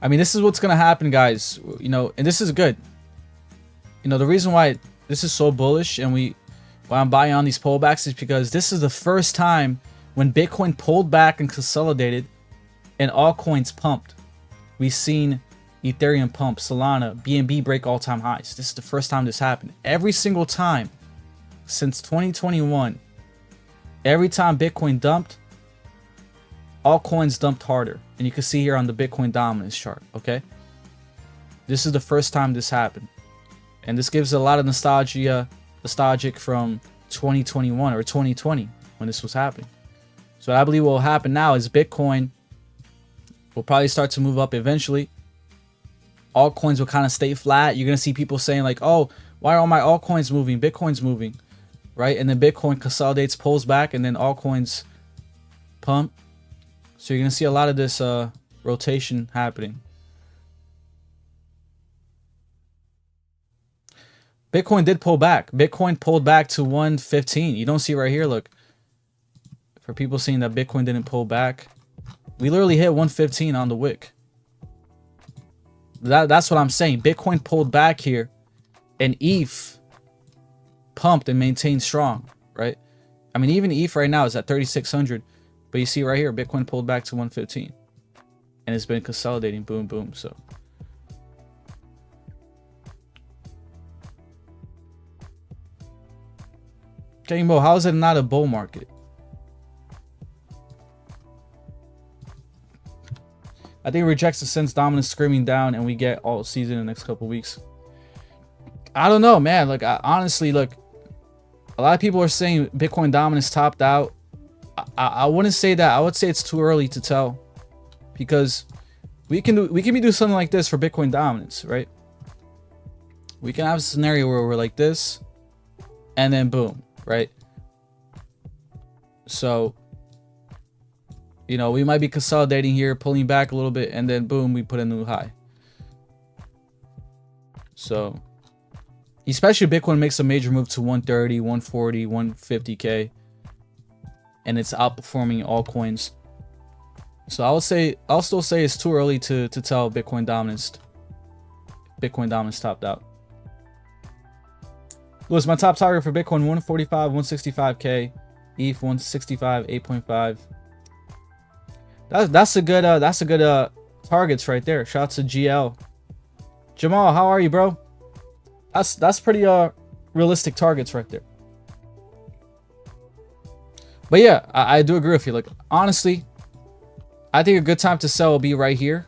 I mean, this is what's gonna happen, guys. You know, and this is good. You know, the reason why this is so bullish and why I'm buying on these pullbacks is because this is the first time when Bitcoin pulled back and consolidated and altcoins pumped. We've seen Ethereum pump, Solana, BNB break all-time highs. This is the first time this happened. Every single time since 2021, every time Bitcoin dumped, altcoins dumped harder. And you can see here on the Bitcoin dominance chart, okay? This is the first time this happened. And this gives a lot of nostalgic from 2021 or 2020 when this was happening. So what I believe will happen now is Bitcoin will probably start to move up eventually. Altcoins will kind of stay flat. You're going to see people saying like, oh, why are all my altcoins moving? Bitcoin's moving, right? And then Bitcoin consolidates, pulls back, and then altcoins pump. So you're going to see a lot of this rotation happening. Bitcoin did pull back. Bitcoin pulled back to 115. You don't see right here, look. For people seeing that Bitcoin didn't pull back, we literally hit 115 on the wick. That's what I'm saying. Bitcoin pulled back here, and ETH pumped and maintained strong, right? I mean, even ETH right now is at 3,600, but you see right here, Bitcoin pulled back to 115, and it's been consolidating, boom, boom. So okay, Mo, how is it not a bull market? I think it rejects the sense dominance screaming down, and we get all season in the next couple weeks. I don't know, man. Like, honestly, look, a lot of people are saying Bitcoin dominance topped out. I wouldn't say that. I would say it's too early to tell, because we can be doing something like this for Bitcoin dominance, right? We can have a scenario where we're like this, and then boom, right? So, you know, we might be consolidating here, pulling back a little bit, and then boom, we put a new high. So, especially Bitcoin makes a major move to 130, 140, 150K, and it's outperforming all coins. So I'll still say it's too early to tell Bitcoin dominance topped out. Lewis, my top target for Bitcoin 145, 165k, ETH 165, 8.5. That's a good targets right there. Shout out to GL. Jamal, how are you, bro? That's pretty realistic targets right there. But yeah, I do agree with you. Like, honestly, I think a good time to sell will be right here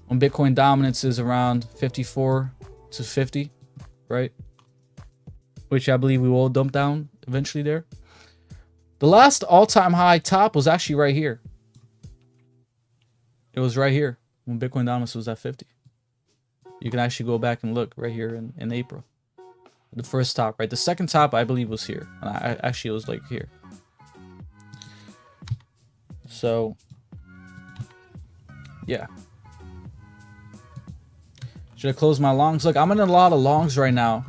when Bitcoin dominance is around 54 to 50, right? Which I believe we will dump down eventually there. The last all-time high top was actually right here. It was right here when Bitcoin dominance was at 50. You can actually go back and look right here in April. The first top, right? The second top, I believe, was here. And actually, it was like here. So, yeah. Should I close my longs? Look, I'm in a lot of longs right now.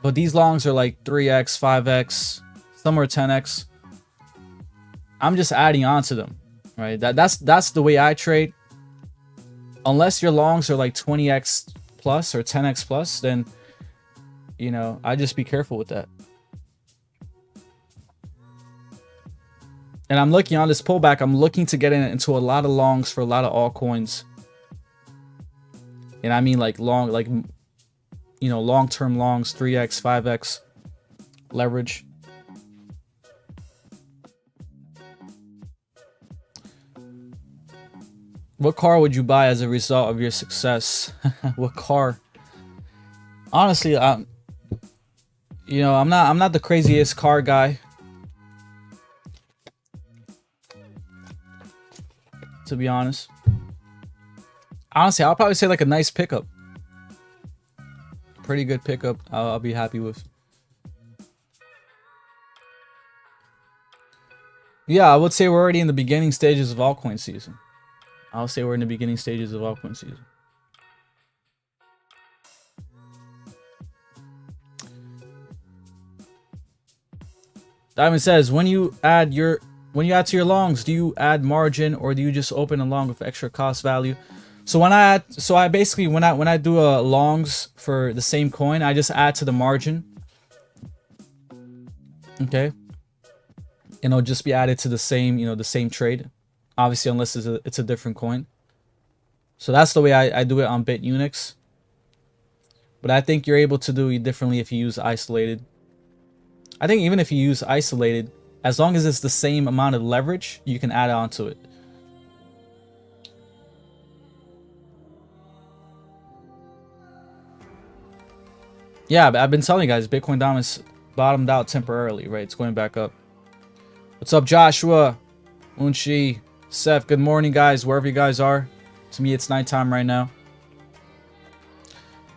But these longs are like 3x, 5x, some are 10x. I'm just adding on to them, right? That's the way I trade. Unless your longs are like 20x plus or 10x plus, then, you know, I just be careful with that. And I'm looking on this pullback, I'm looking to get into a lot of longs for a lot of altcoins. And I mean like long, like, you know, long-term longs, 3x, 5x leverage. What car would you buy as a result of your success? What car? Honestly, you know, I'm not the craziest car guy. To be honest. Honestly, I'll probably say like a nice pickup. Pretty good pickup. I'll be happy with. Yeah, I would say we're already in the beginning stages of altcoin season. I'll say we're in the beginning stages of altcoin season. Diamond says, when you add to your longs, do you add margin or do you just open a long with extra cost value? So when I basically when I do a longs for the same coin, I just add to the margin. Okay. And it'll just be added to the same, you know, the same trade. Obviously, unless it's a different coin. So that's the way I do it on BitUnix. But I think you're able to do it differently if you use isolated. I think even if you use isolated, as long as it's the same amount of leverage, you can add on to it. Yeah, I've been telling you guys, Bitcoin dominance bottomed out temporarily, right? It's going back up. What's up, Joshua? Unchi, Seth, good morning, guys, wherever you guys are. To me, it's nighttime right now.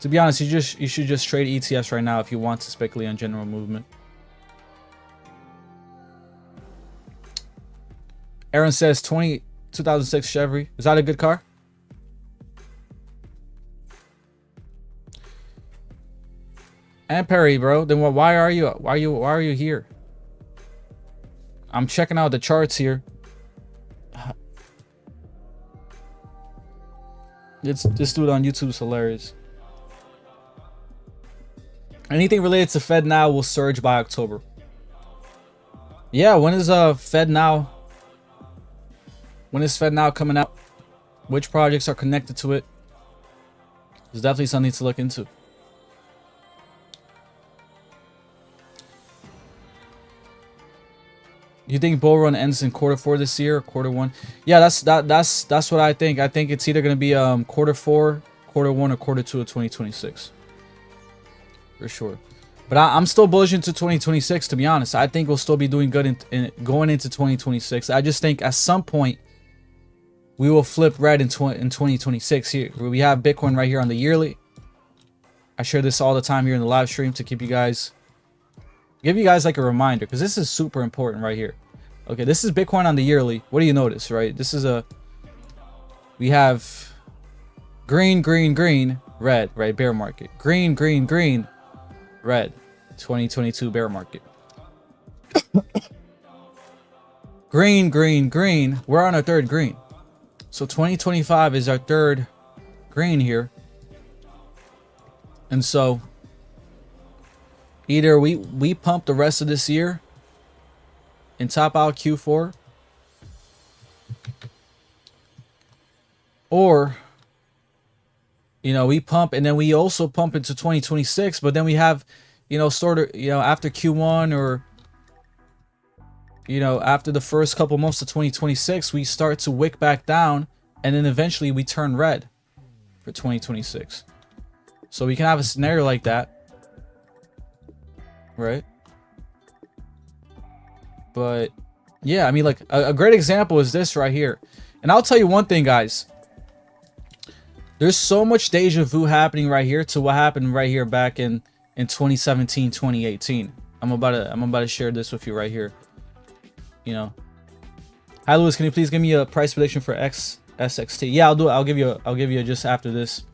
To be honest, you should just trade ETFs right now if you want to speculate on general movement. Aaron says 2006 Chevy. Is that a good car? And Perry, bro. Then why are you here? I'm checking out the charts here. This dude on YouTube is hilarious. Anything related to Fed Now will surge by October. Yeah, when is Fed Now? When is Fed Now coming out? Which projects are connected to it? There's definitely something to look into. You think bull run ends in Q4 this year or Q1? Yeah, that's what I think. I think it's either going to be Q4, Q1, or Q2 of 2026. For sure. But I'm still bullish into 2026, to be honest. I think we'll still be doing good in going into 2026. I just think at some point we will flip red in 2026 here. We have Bitcoin right here on the yearly. I share this all the time here in the live stream to keep you guys, give you guys like a reminder, because this is super important right here. Okay, this is Bitcoin on the yearly. What do you notice, right? This is we have green, green, green, red, right? Bear market. Green, green, green, red. 2022 bear market. Green, green, green. We're on our third green. So 2025 is our third green here. And so Either we pump the rest of this year and top out Q4, or we pump and then we also pump into 2026, but then we have sort of after Q1 or after the first couple months of 2026, we start to wick back down, and then eventually we turn red for 2026. So we can have a scenario like that, right? But yeah, I mean, like a great example is this right here. And I'll tell you one thing, guys. There's so much deja vu happening right here to what happened right here back in 2017, 2018. I'm about to share this with you right here. Hi Lewis, can you please give me a price prediction for XSXT? Yeah, I'll do it. I'll give you just after this.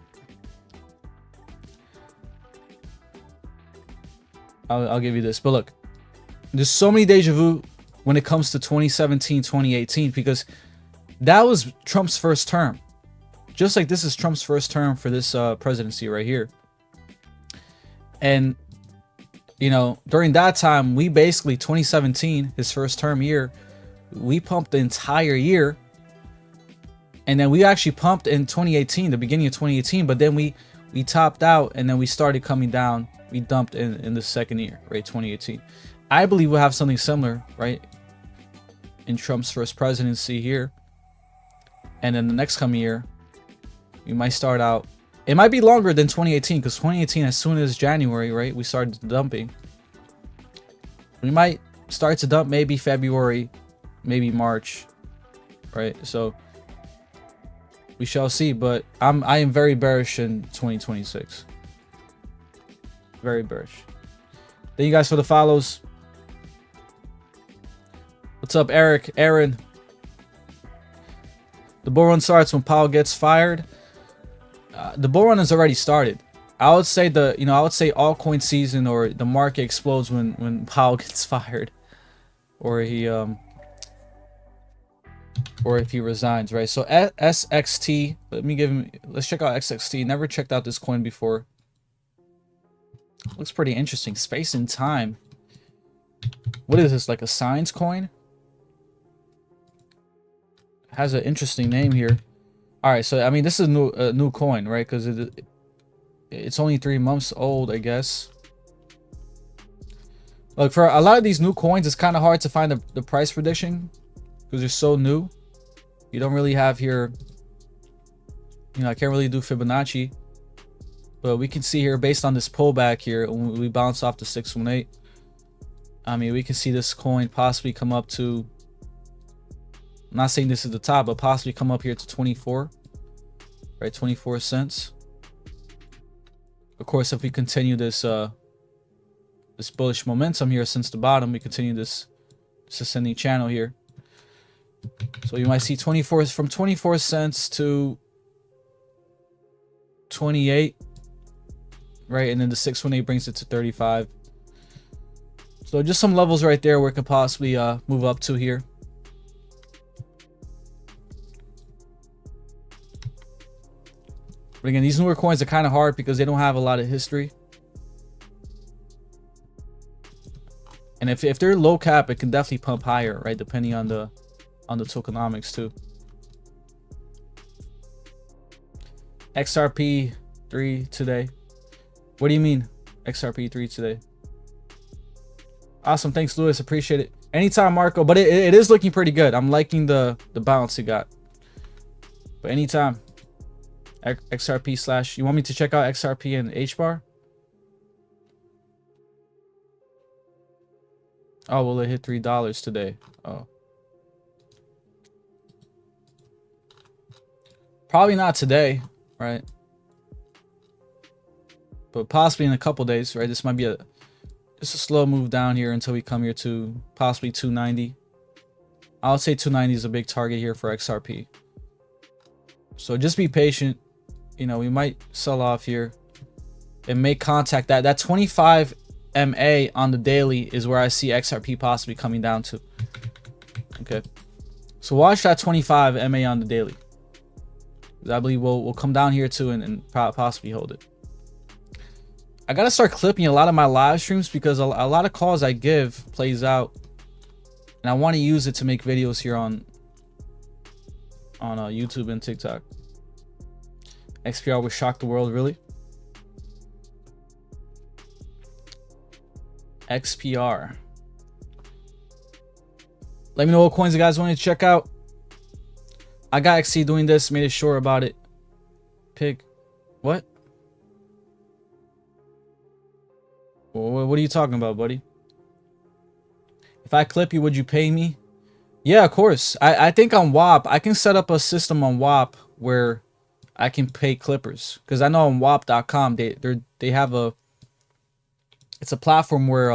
I'll give you this. But look, there's so many deja vu when it comes to 2017, 2018, because that was Trump's first term. Just like this is Trump's first term for this presidency right here. And during that time, we basically 2017, his first term year, we pumped the entire year. And then we actually pumped in 2018, the beginning of 2018, but then we topped out and then we started coming down. We dumped in the second year, right? 2018. I believe we'll have something similar, right? In Trump's first presidency here. And then the next coming year, we might start out. It might be longer than 2018, because 2018, as soon as January, right, we started dumping. We might start to dump maybe February, maybe March, right? So we shall see. But I am very bearish in 2026. Very bearish. Thank you guys for the follows. What's up, Eric? Aaron. The bull run starts when Powell gets fired. The bull run has already started. I would say altcoin season, or the market explodes when Powell gets fired, or if he resigns, right? So SXT, let's check out XXT. Never checked out this coin before. Looks pretty interesting. Space and time. What is this, like a science coin? Has an interesting name here. All right, so I mean, this is a new coin, right? Because it's only 3 months old, I guess. Look, for a lot of these new coins, it's kind of hard to find the price prediction because they're so new. You don't really have here, I can't really do Fibonacci, but we can see here based on this pullback here, when we bounce off the 618. I mean, we can see this coin possibly come up to, I'm not saying this is the top, but possibly come up here to 24, right? 24 cents. Of course, if we continue this this bullish momentum here since the bottom, we continue this ascending channel here. So you might see 24 from 24 cents to 28, right? And then the 618 brings it to 35. So just some levels right there where it could possibly move up to here. But again, these newer coins are kind of hard because they don't have a lot of history. And if they're low cap, it can definitely pump higher, right? Depending on the tokenomics too. XRP 3 today. What do you mean XRP 3 today? Awesome, thanks Lewis, appreciate it. Anytime Marco, but it is looking pretty good. I'm liking the bounce it got. But anytime. XRP slash, you want me to check out XRP and HBAR? Oh, well, it hit $3 today. Oh, probably not today, right? But possibly in a couple days, right? This might be just a slow move down here until we come here to possibly 290. I would say 290 is a big target here for XRP. So just be patient. We might sell off here and make contact. That 25 MA on the daily is where I see XRP possibly coming down to. Okay, so watch that 25 MA on the daily. I believe we'll come down here too and possibly hold it. I gotta start clipping a lot of my live streams because a lot of calls I give plays out, and I want to use it to make videos here on YouTube and TikTok. XPR would shock the world, really. XPR. Let me know what coins you guys want to check out. I got XC doing this, made it sure about it. Pig. What? What are you talking about, buddy? If I clip you, would you pay me? Yeah, of course. I think on WAP, I can set up a system on WAP where I can pay clippers. Because I know on WAP.com, they have a... It's a platform where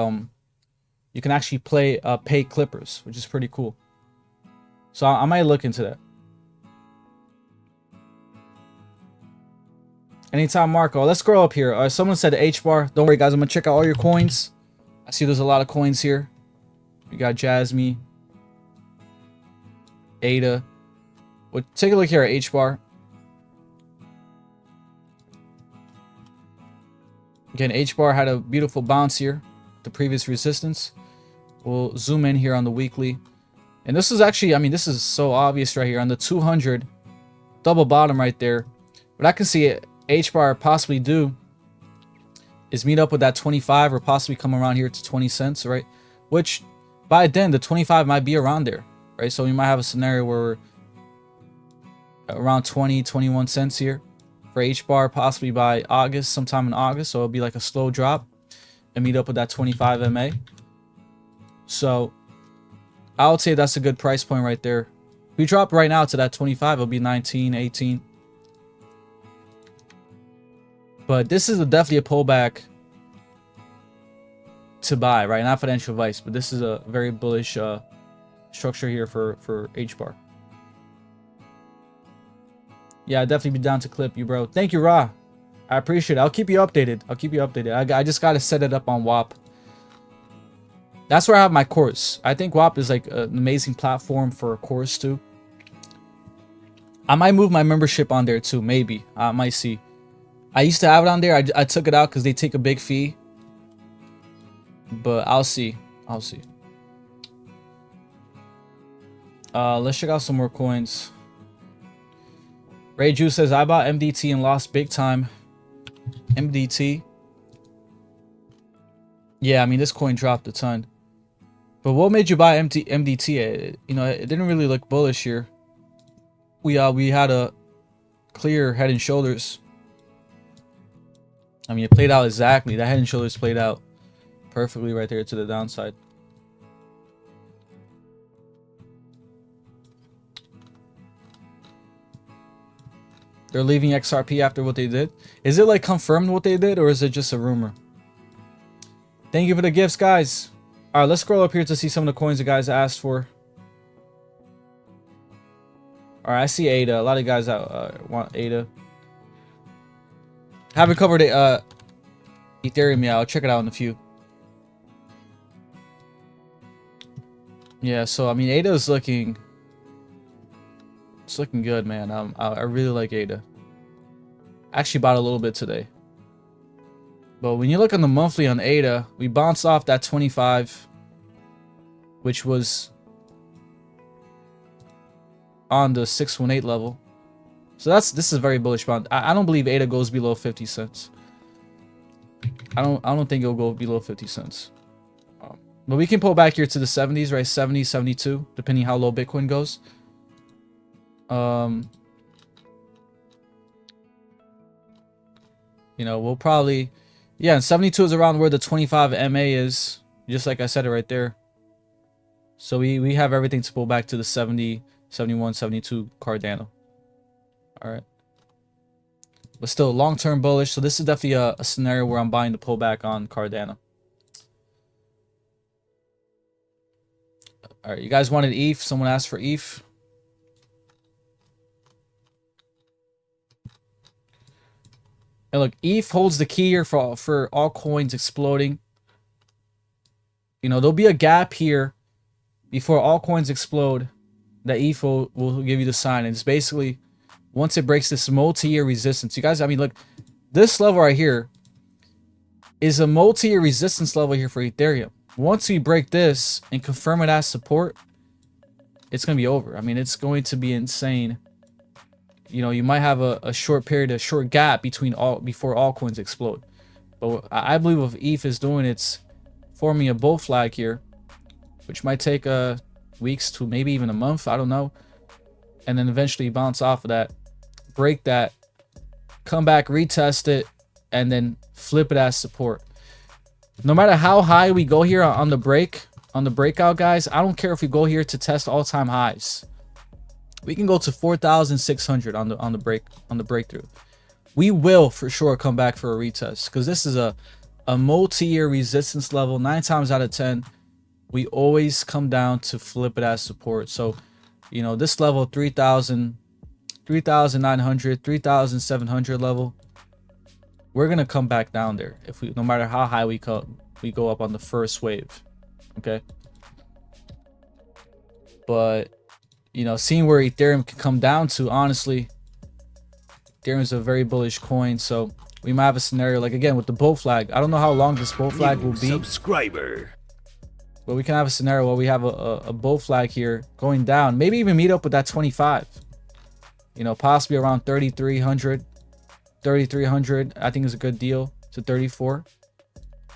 you can actually pay clippers, which is pretty cool. So I might look into that. Anytime, Marco. Let's scroll up here. Someone said H-bar. Don't worry, guys. I'm going to check out all your coins. I see there's a lot of coins here. We got Jasmy. ADA. Well, take a look here at H-bar. Again, H-bar had a beautiful bounce here. The previous resistance. We'll zoom in here on the weekly. And this is actually, I mean, this is so obvious right here. On the 200. Double bottom right there. But I can see it. H-bar possibly do is meet up with that 25 or possibly come around here to 20 cents, right? Which by then the 25 might be around there, right? So we might have a scenario where we're around 20, 21 cents here for H-bar, possibly by August, sometime in August. So it'll be like a slow drop and meet up with that 25 MA. So I would say that's a good price point right there. If we drop right now to that 25, it'll be 19, 18. But this is definitely a pullback to buy, right? Not financial advice, but this is a very bullish structure here for H-bar. Yeah, I'd definitely be down to clip you, bro. Thank you, Ra. I appreciate it. I'll keep you updated. I just got to set it up on WAP. That's where I have my course. I think WAP is like an amazing platform for a course too. I might move my membership on there too, maybe. I might see. I used to have it on there. I took it out because they take a big fee. But I'll see. Let's check out some more coins. Ray Ju says, I bought MDT and lost big time. MDT. Yeah, I mean, this coin dropped a ton. But what made you buy MDT? You know, it didn't really look bullish here. We had a clear head and shoulders. I mean, it played out exactly. That head and shoulders played out perfectly right there to the downside. They're leaving XRP after what they did. Is it like confirmed what they did, or is it just a rumor? Thank you for the gifts, guys. All right, let's scroll up here to see some of the coins the guys asked for. All right, I see ADA. A lot of guys want ADA. Haven't covered it, Ethereum yet. I'll check it out in a few. Yeah, so I mean, ADA is looking. It's looking good, man. I really like ADA. I actually bought a little bit today. But when you look on the monthly on ADA, we bounced off that 25, which was on the 618 level. So this is very bullish bond. I don't believe ADA goes below 50 cents. I don't think it'll go below 50 cents. But we can pull back here to the 70s, right? 70, 72, depending how low Bitcoin goes. You know, we'll probably, yeah, and 72 is around where the 25 MA is, just like I said it right there. So we have everything to pull back to the 70, 71, 72 Cardano. All right. But still long-term bullish. So this is definitely a scenario where I'm buying the pullback on Cardano. All right, you guys wanted ETH. Someone asked for ETH. And look, ETH holds the key here for all coins exploding. You know, there'll be a gap here before all coins explode. That ETH will give you the sign. And it's basically once it breaks this multi-year resistance. You guys, I mean, look, this level right here, is a multi-year resistance level here for Ethereum. Once we break this and confirm it as support, it's going to be over. I mean, it's going to be insane. You know, you might have a short period, a short gap between before altcoins explode. But I believe what ETH is doing, it's forming a bull flag here, which might take weeks to maybe even a month. I don't know. And then eventually bounce off of that, break that, come back, retest it, and then flip it as support. No matter how high we go here on the breakout, guys, I don't care if we go here to test all-time highs. We can go to 4,600 on the breakthrough. We will for sure come back for a retest, because this is a multi-year resistance level. 9 times out of 10, we always come down to flip it as support. So, you know, this level 3,000, 3,900, 3,700 level, we're gonna come back down there if we, no matter how high we go up on the first wave. Okay, but you know, seeing where Ethereum can come down to, honestly, Ethereum is a very bullish coin, so we might have a scenario like, again, with the bull flag. I don't know how long this bull flag will be, but we can have a scenario where we have a bull flag here going down, maybe even meet up with that 25, you know, possibly around 3,300. 3,300 I think is a good deal to 34.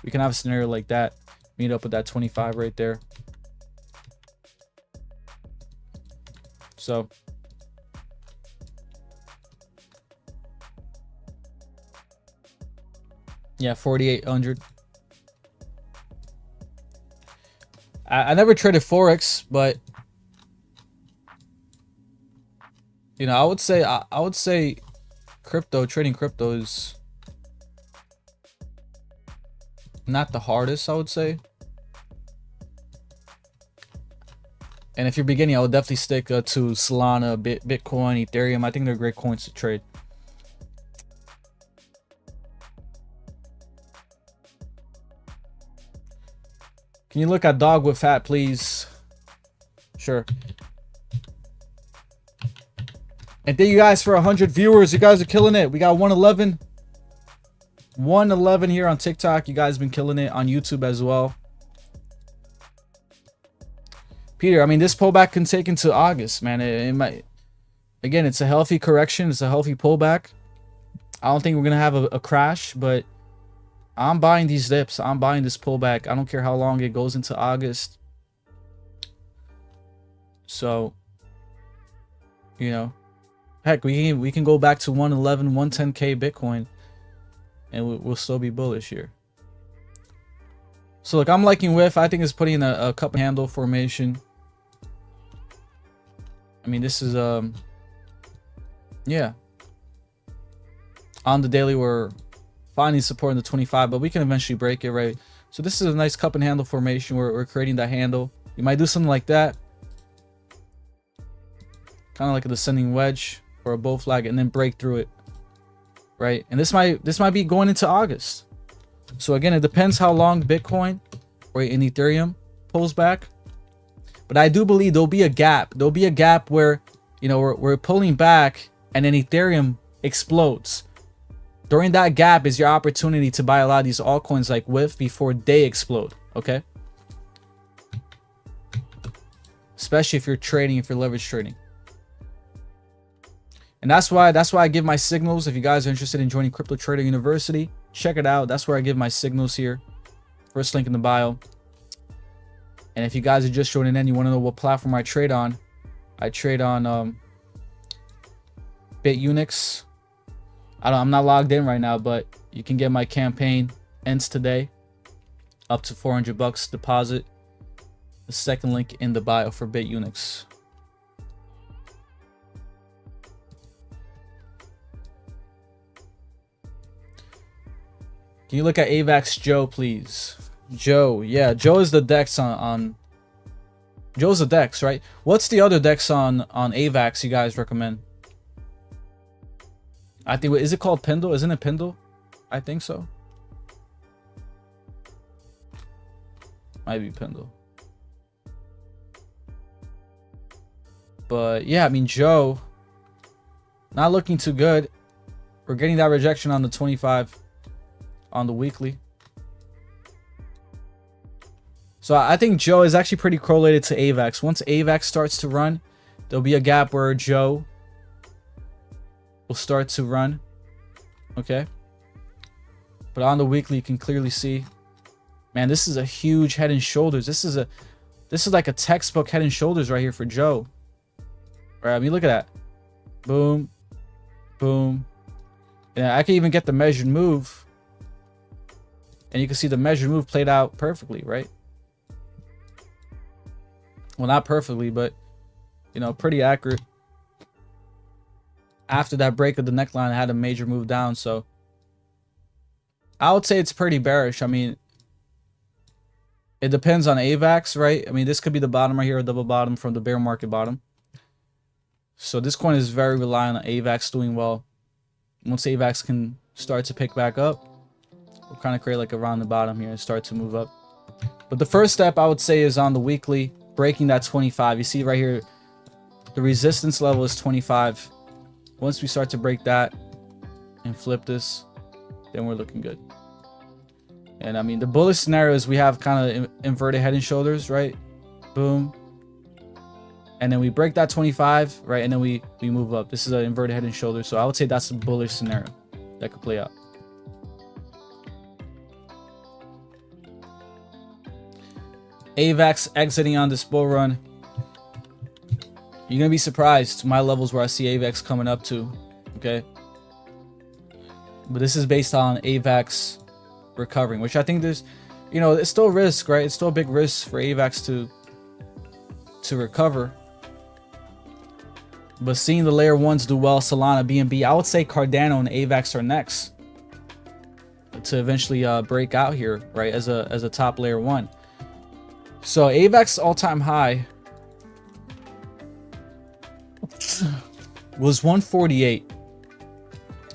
We can have a scenario like that, meet up with that 25 right there. So yeah, 4,800. I never traded Forex, but you know, I would say trading crypto is not the hardest, I would say. And if you're beginning, I would definitely stick to Solana, Bitcoin, Ethereum. I think they're great coins to trade. Can you look at Dogwifhat, please? Sure. And thank you guys for 100 viewers. You guys are killing it. We got 111. 111 here on TikTok. You guys have been killing it on YouTube as well. Peter, I mean, this pullback can take into August, man. It might. Again, it's a healthy correction. It's a healthy pullback. I don't think we're going to have a crash, but I'm buying these dips. I'm buying this pullback. I don't care how long it goes into August. So, you know, heck, we can go back to 111, 110K Bitcoin, and we'll still be bullish here. So look, I'm liking WIF. I think it's putting in a cup handle formation. I mean, this is yeah. On the daily, we're finding support in the 25, but we can eventually break it, right? So this is a nice cup and handle formation where we're creating that handle. You might do something like that, kind of like a descending wedge or a bull flag, and then break through it, right? And this might be going into August. So again, it depends how long Bitcoin or in Ethereum pulls back. But I do believe there'll be a gap. There'll be a gap where, you know, we're pulling back and then Ethereum explodes. During that gap is your opportunity to buy a lot of these altcoins like WIF before they explode, okay? Especially if you're trading, if you're leverage trading. And that's why I give my signals. If you guys are interested in joining Crypto Trader University, check it out. That's where I give my signals here. First link in the bio. And if you guys are just joining in, you want to know what platform I trade on BitUnix. I'm not logged in right now, but you can get my campaign. Ends today. Up to $400 deposit. The second link in the bio for BitUnix. Can you look at AVAX Joe, please? Joe, yeah, Joe is the DEX on Joe's the DEX, right? What's the other DEX on AVAX you guys recommend? I think, is it called Pendle? Isn't it Pendle? I think so. Might be Pendle. But yeah, I mean, Joe, not looking too good. We're getting that rejection on the 25 on the weekly. So I think Joe is actually pretty correlated to AVAX. Once AVAX starts to run, there'll be a gap where Joe will start to run. Okay. But on the weekly, you can clearly see, man, this is a huge head and shoulders. This is like a textbook head and shoulders right here for Joe. Right? I mean, look at that. Boom, boom. And I can even get the measured move. And you can see the measured move played out perfectly, right? Well, not perfectly, but, you know, pretty accurate. After that break of the neckline, I had a major move down. So I would say it's pretty bearish. I mean, it depends on AVAX, right? I mean, this could be the bottom right here, a double bottom from the bear market bottom. So this coin is very reliant on AVAX doing well. Once AVAX can start to pick back up, we'll kind of create like around the bottom here and start to move up. But the first step I would say is on the weekly, breaking that 25. You see right here, the resistance level is 25. Once we start to break that and flip this, then we're looking good. And I mean, the bullish scenario is we have kind of inverted head and shoulders, right? Boom. And then we break that 25, right? And then we move up. This is an inverted head and shoulders. So I would say that's the bullish scenario that could play out. AVAX exiting on this bull run. You're going to be surprised to my levels where I see AVAX coming up to. Okay. But this is based on AVAX recovering, which I think there's, you know, it's still risk, right? It's still a big risk for AVAX to recover. But seeing the layer ones do well, Solana, BNB, I would say Cardano and AVAX are next to eventually break out here, right? As a top layer one. So AVAX all-time high was 148,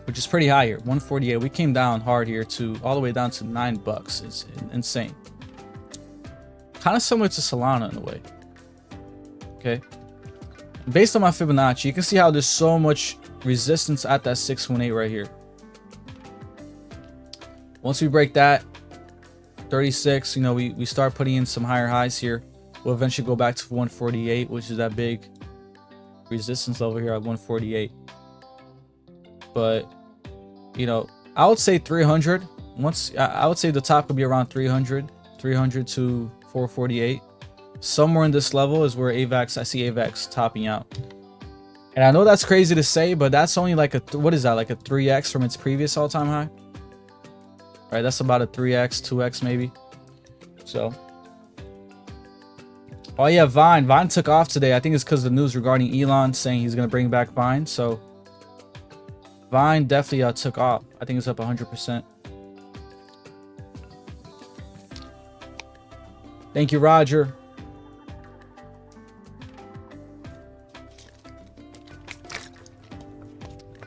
which is pretty high here. 148. We came down hard here to all the way down to $9. It's insane. Kind of similar to Solana in a way. Okay. Based on my Fibonacci, you can see how there's so much resistance at that 618 right here. Once we break that 36, you know, we start putting in some higher highs here. We'll eventually go back to 148, which is that big resistance level here at 148. But, you know, I would say 300. I would say the top could be around 300 to 448. Somewhere in this level is where AVAX, I see AVAX topping out. And I know that's crazy to say, but that's only like what is that, like a 3x from its previous all-time high? Right, that's about a 3x, 2x maybe. So, oh yeah, Vine took off today. I think it's because of the news regarding Elon saying he's going to bring back Vine. So Vine definitely took off. I think it's up 100%. Thank you, Roger.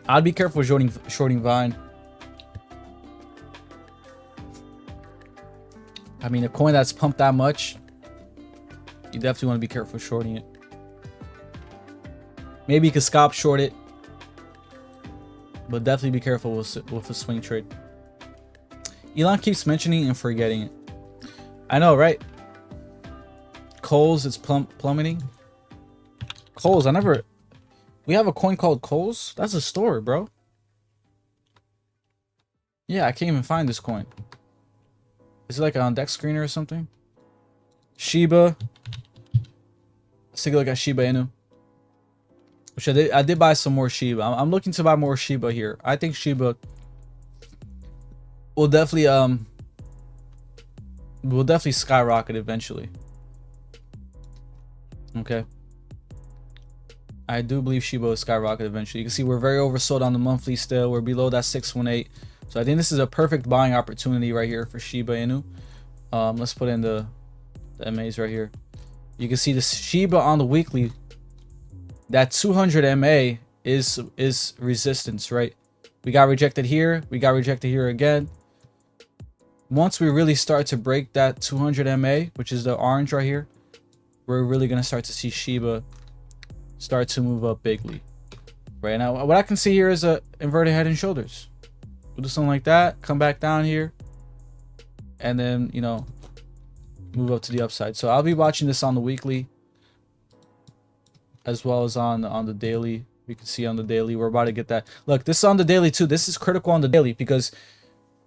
I'd be careful shorting Vine. I mean, a coin that's pumped that much, you definitely want to be careful shorting it. Maybe you could scalp short it, but definitely be careful with a swing trade. Elon keeps mentioning and forgetting it. I know, right? Coles, it's plummeting. Coles, we have a coin called Coles? That's a store, bro. Yeah, I can't even find this coin. Is it like on deck screener or something? Shiba. Let's take a look at Shiba Inu. Which I did buy some more Shiba. I'm looking to buy more Shiba here. I think Shiba will definitely skyrocket eventually. Okay. I do believe Shiba will skyrocket eventually. You can see we're very oversold on the monthly still. We're below that 618. So I think this is a perfect buying opportunity right here for Shiba Inu. Let's put in the MAs right here. You can see the Shiba on the weekly. That 200 MA is resistance, right? We got rejected here. We got rejected here again. Once we really start to break that 200 MA, which is the orange right here, we're really going to start to see Shiba start to move up bigly. Right now, what I can see here is a inverted head and shoulders. We'll do something like that, come back down here, and then, you know, move up to the upside. So I'll be watching this on the weekly as well as on the daily. We can see on the daily we're about to get that. Look, this is on the daily too. This is critical on the daily because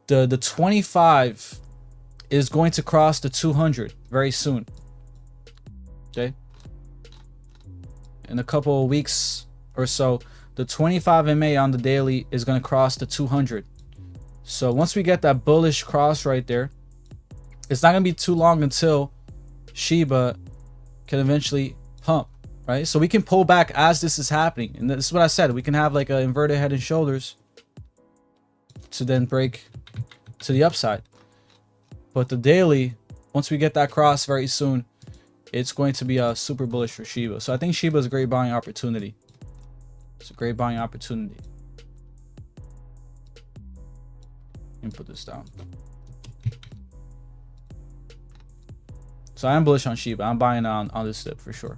the 25 is going to cross the 200 very soon. Okay, in a couple of weeks or so, the 25 MA on the daily is going to cross the 200. So once we get that bullish cross right there, it's not going to be too long until Shiba can eventually pump, right? So we can pull back as this is happening. And this is what I said. We can have like an inverted head and shoulders to then break to the upside. But the daily, once we get that cross very soon, it's going to be super bullish for Shiba. So I think Shiba is a great buying opportunity. It's a great buying opportunity. Let me put this down. So I'm bullish on Shiba. I'm buying on this dip for sure.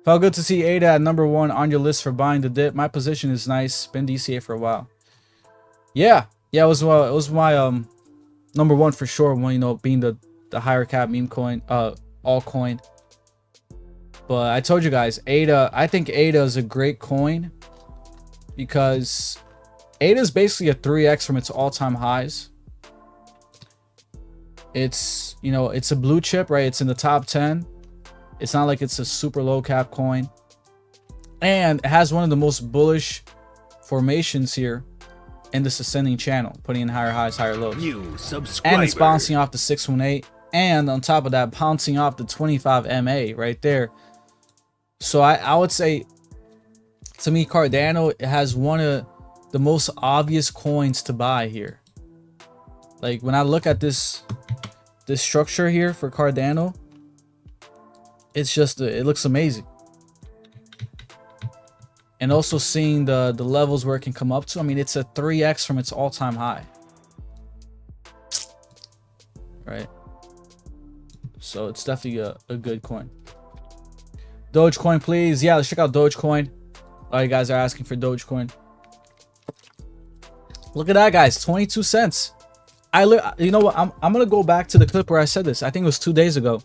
Felt good to see ADA at #1 on your list for buying the dip. My position is nice. Been DCA for a while. Yeah, it was my #1 for sure. When, you know, being the higher cap meme coin, altcoin. But I told you guys, ADA. I think ADA is a great coin because ADA is basically a 3x from its all-time highs. It's, you know, it's a blue chip, right? It's in the top 10. It's not like it's a super low cap coin, and it has one of the most bullish formations here in this ascending channel, putting in higher highs, higher lows. New subscriber. And it's bouncing off the 618, and on top of that, bouncing off the 25 MA right there. So I would say, to me, Cardano has one of the most obvious coins to buy here. Like when I look at this structure here for Cardano, it's just it looks amazing. And also seeing the levels where it can come up to. I mean, it's a 3x from its all-time high, right? So it's definitely a good coin. Dogecoin, please. Yeah, let's check out Dogecoin. A lot of you guys are asking for Dogecoin. Look at that, guys. 22 cents. You know what? I'm gonna go back to the clip where I said this. I think it was 2 days ago.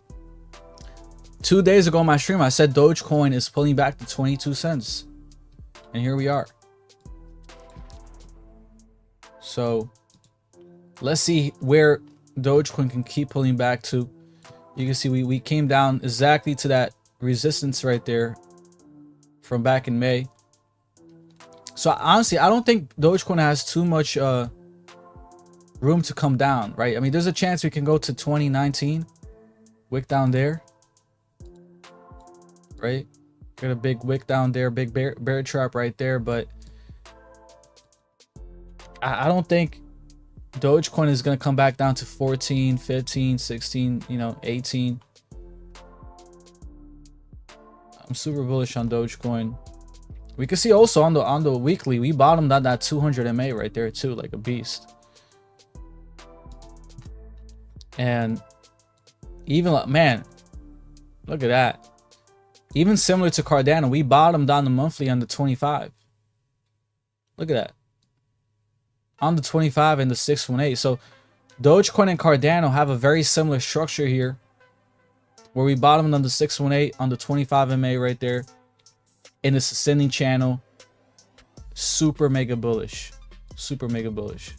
2 days ago on my stream, I said Dogecoin is pulling back to 22 cents. And here we are. So let's see where Dogecoin can keep pulling back to. You can see we came down exactly to that resistance right there from back in May. So honestly, I don't think Dogecoin has too much room to come down, right? I mean, there's a chance we can go to 2019, wick down there, right? Got a big wick down there, big bear trap right there, but I don't think Dogecoin is going to come back down to 14, 15, 16, you know, 18. I'm super bullish on Dogecoin. We can see also on the weekly, we bottomed at that 200 MA right there too, like a beast. And even, man, look at that. Even similar to Cardano, we bottomed on the monthly on the 25. Look at that. On the 25 and the 618. So Dogecoin and Cardano have a very similar structure here, where we bottomed on the 618 on the 25 MA right there in this ascending channel. Super mega bullish. Super mega bullish.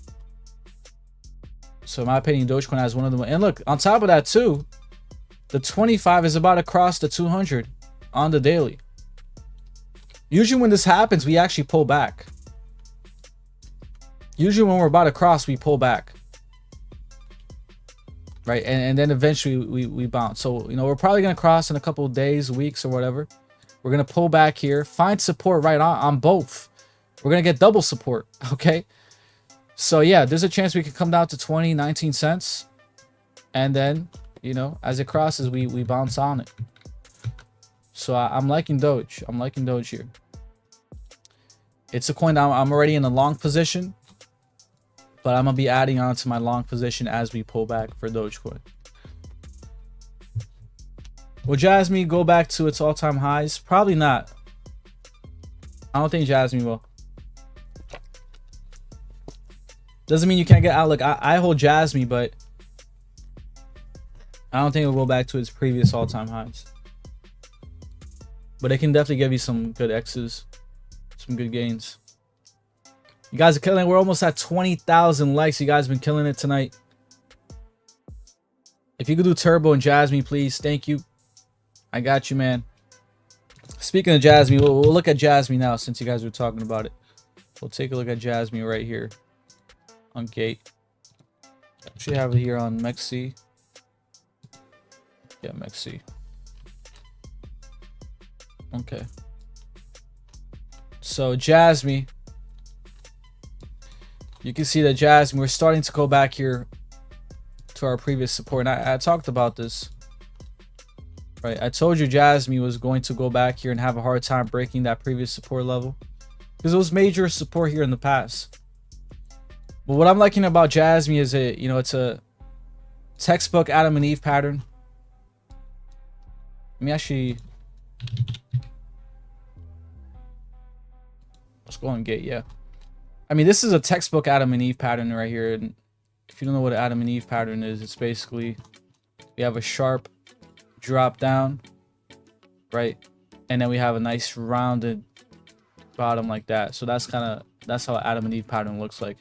So in my opinion, Dogecoin has one of them. And look, on top of that too, the 25 is about to cross the 200 on the daily. Usually when this happens, we actually pull back. Usually when we're about to cross, we pull back. Right, and then eventually we bounce. So, you know, we're probably going to cross in a couple of days, weeks, or whatever. We're going to pull back here, find support right on both. We're going to get double support, okay? So, yeah, there's a chance we could come down to 20, 19 cents. And then, you know, as it crosses, we bounce on it. So, I'm liking Doge. I'm liking Doge here. It's a coin that I'm already in a long position. But I'm going to be adding on to my long position as we pull back for Dogecoin. Will Jasmy go back to its all-time highs? Probably not. I don't think Jasmy will. Doesn't mean you can't get out. Look, I hold Jasmy, but I don't think it'll go back to its previous all-time highs. But it can definitely give you some good X's, some good gains. You guys are killing it. We're almost at 20,000 likes. You guys have been killing it tonight. If you could do Turbo and Jasmy, please. Thank you. I got you, man. Speaking of Jasmy, we'll look at Jasmy now since you guys were talking about it. We'll take a look at Jasmy right here on Gate. Actually have it here on Mexi. Yeah, Mexi. Okay. So Jasmy, you can see that Jasmy, we're starting to go back here to our previous support. And I talked about this, right? I told you Jasmy was going to go back here and have a hard time breaking that previous support level because it was major support here in the past. But what I'm liking about Jasmy is it's a textbook Adam and Eve pattern. Let me actually, let's go on Gate. Yeah, I mean, this is a textbook Adam and Eve pattern right here. And if you don't know what an Adam and Eve pattern is, it's basically we have a sharp drop down, right, and then we have a nice rounded bottom like that. So that's how Adam and Eve pattern looks like.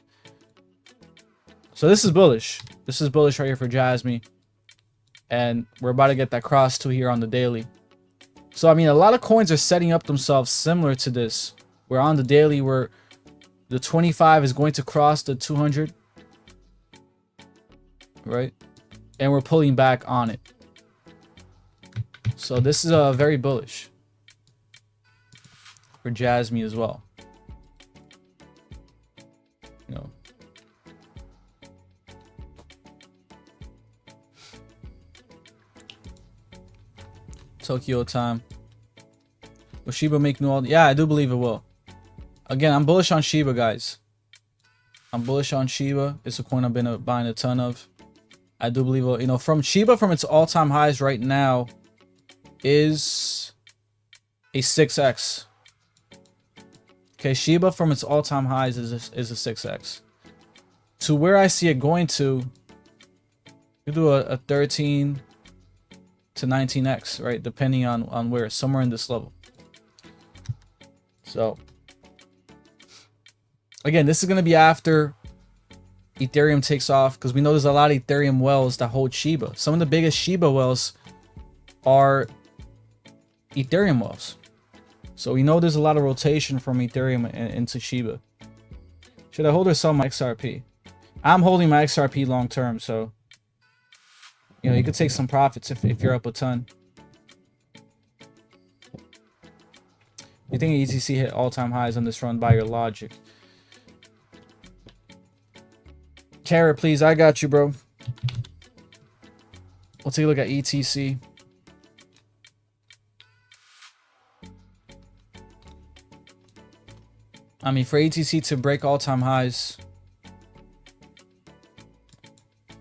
So this is bullish. This is bullish right here for Jasmy. And we're about to get that cross to here on the daily. So, I mean, a lot of coins are setting up themselves similar to this. We're on the daily where the 25 is going to cross the 200. Right? And we're pulling back on it. So this is very bullish for Jasmy as well. You know. Tokyo time. Will Shiba make new all? Yeah, I do believe it will. Again, I'm bullish on Shiba, guys. I'm bullish on Shiba. It's a coin I've been buying a ton of. I do believe it will. From Shiba, from its all-time highs right now, is a 6x. Okay, Shiba from its all-time highs is a 6x. To where I see it going to, you do a 13 to 19x, right? Depending on where, somewhere in this level. So again, this is going to be after Ethereum takes off, because we know there's a lot of Ethereum wells that hold Shiba. Some of the biggest Shiba wells are Ethereum wells. So we know there's a lot of rotation from Ethereum into Shiba. Should I hold or sell my XRP? I'm holding my XRP long term, so you could take some profits if you're up a ton. You think ETC hit all-time highs on this run by your logic? Carrot, please. I got you, bro. We'll take a look at ETC. I mean, for ETC to break all-time highs,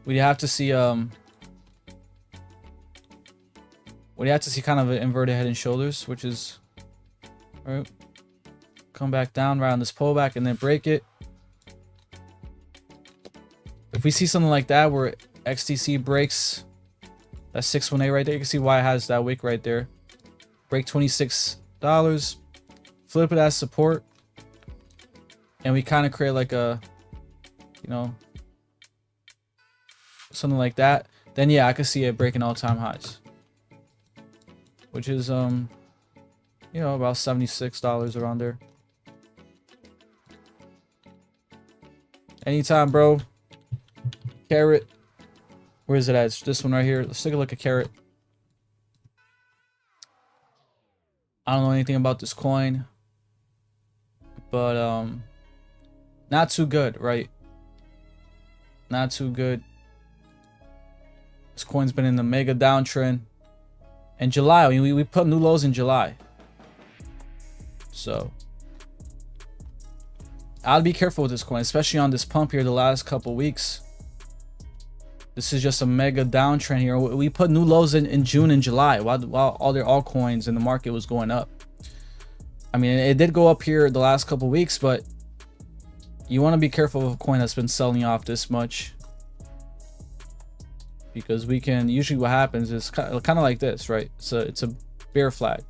we'd have to see kind of an inverted head and shoulders, which is right. Come back down right on this pullback and then break it. If we see something like that where XTC breaks that 618 right there, you can see why it has that wick right there. Break $26, flip it as support, and we kind of create like a, something like that. Then yeah, I could see it breaking all-time highs, which is about $76 around there. Anytime, bro. Carrot. Where is it at? It's this one right here. Let's take a look at Carrot. I don't know anything about this coin, but not too good, right? Not too good. This coin's been in the mega downtrend. In July, we put new lows in July. So I'll be careful with this coin, especially on this pump here the last couple weeks. This is just a mega downtrend here. We put new lows in June and July while all their altcoins in the market was going up. I mean, it did go up here the last couple weeks, but you want to be careful of a coin that's been selling off this much. because we can usually what happens is kind of like this, right? So it's a bear flag.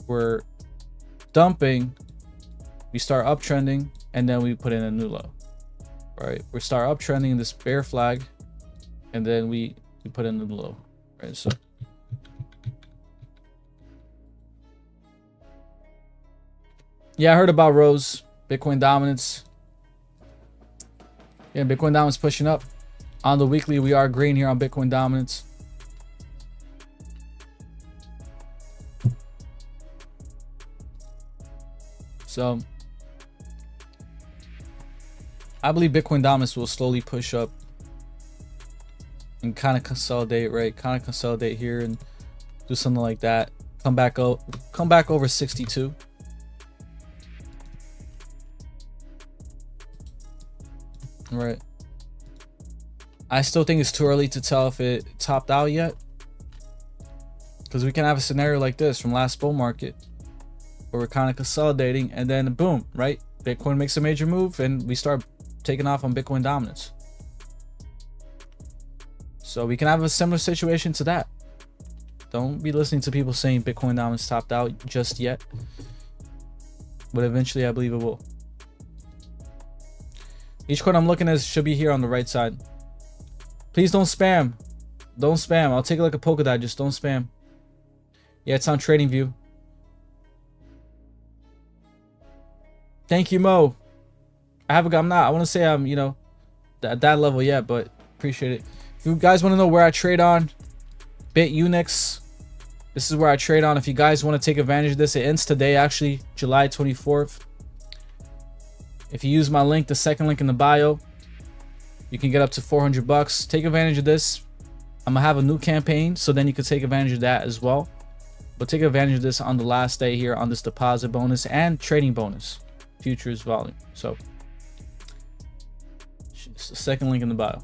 We're dumping, we start uptrending, and then we put in a new low, right? We start uptrending this bear flag, and then we put in a new low, right? So yeah, I heard about Rose, Bitcoin dominance. Yeah, Bitcoin dominance pushing up. On the weekly, we are green here on Bitcoin dominance. So I believe Bitcoin dominance will slowly push up and kind of consolidate, right? Kind of consolidate here and do something like that. Come back over 62. Right. I still think it's too early to tell if it topped out yet, because we can have a scenario like this from last bull market where we're kind of consolidating and then boom, right? Bitcoin makes a major move and we start taking off on Bitcoin dominance. So we can have a similar situation to that. Don't be listening to people saying Bitcoin dominance topped out just yet, but eventually I believe it will. Each coin I'm looking at should be here on the right side. Please don't spam. Don't spam. I'll take a look at Polkadot. Just don't spam. Yeah, it's on TradingView. Thank you, Mo. I want to say I'm, at that level yet, but appreciate it. If you guys want to know where I trade on, BitUnix. This is where I trade on. If you guys want to take advantage of this, it ends today, actually, July 24th. If you use my link, the second link in the bio, you can get up to $400. Take advantage of this. I'm gonna have a new campaign, so then you can take advantage of that as well. But take advantage of this on the last day here on this deposit bonus and trading bonus, futures volume. So it's the second link in the bio.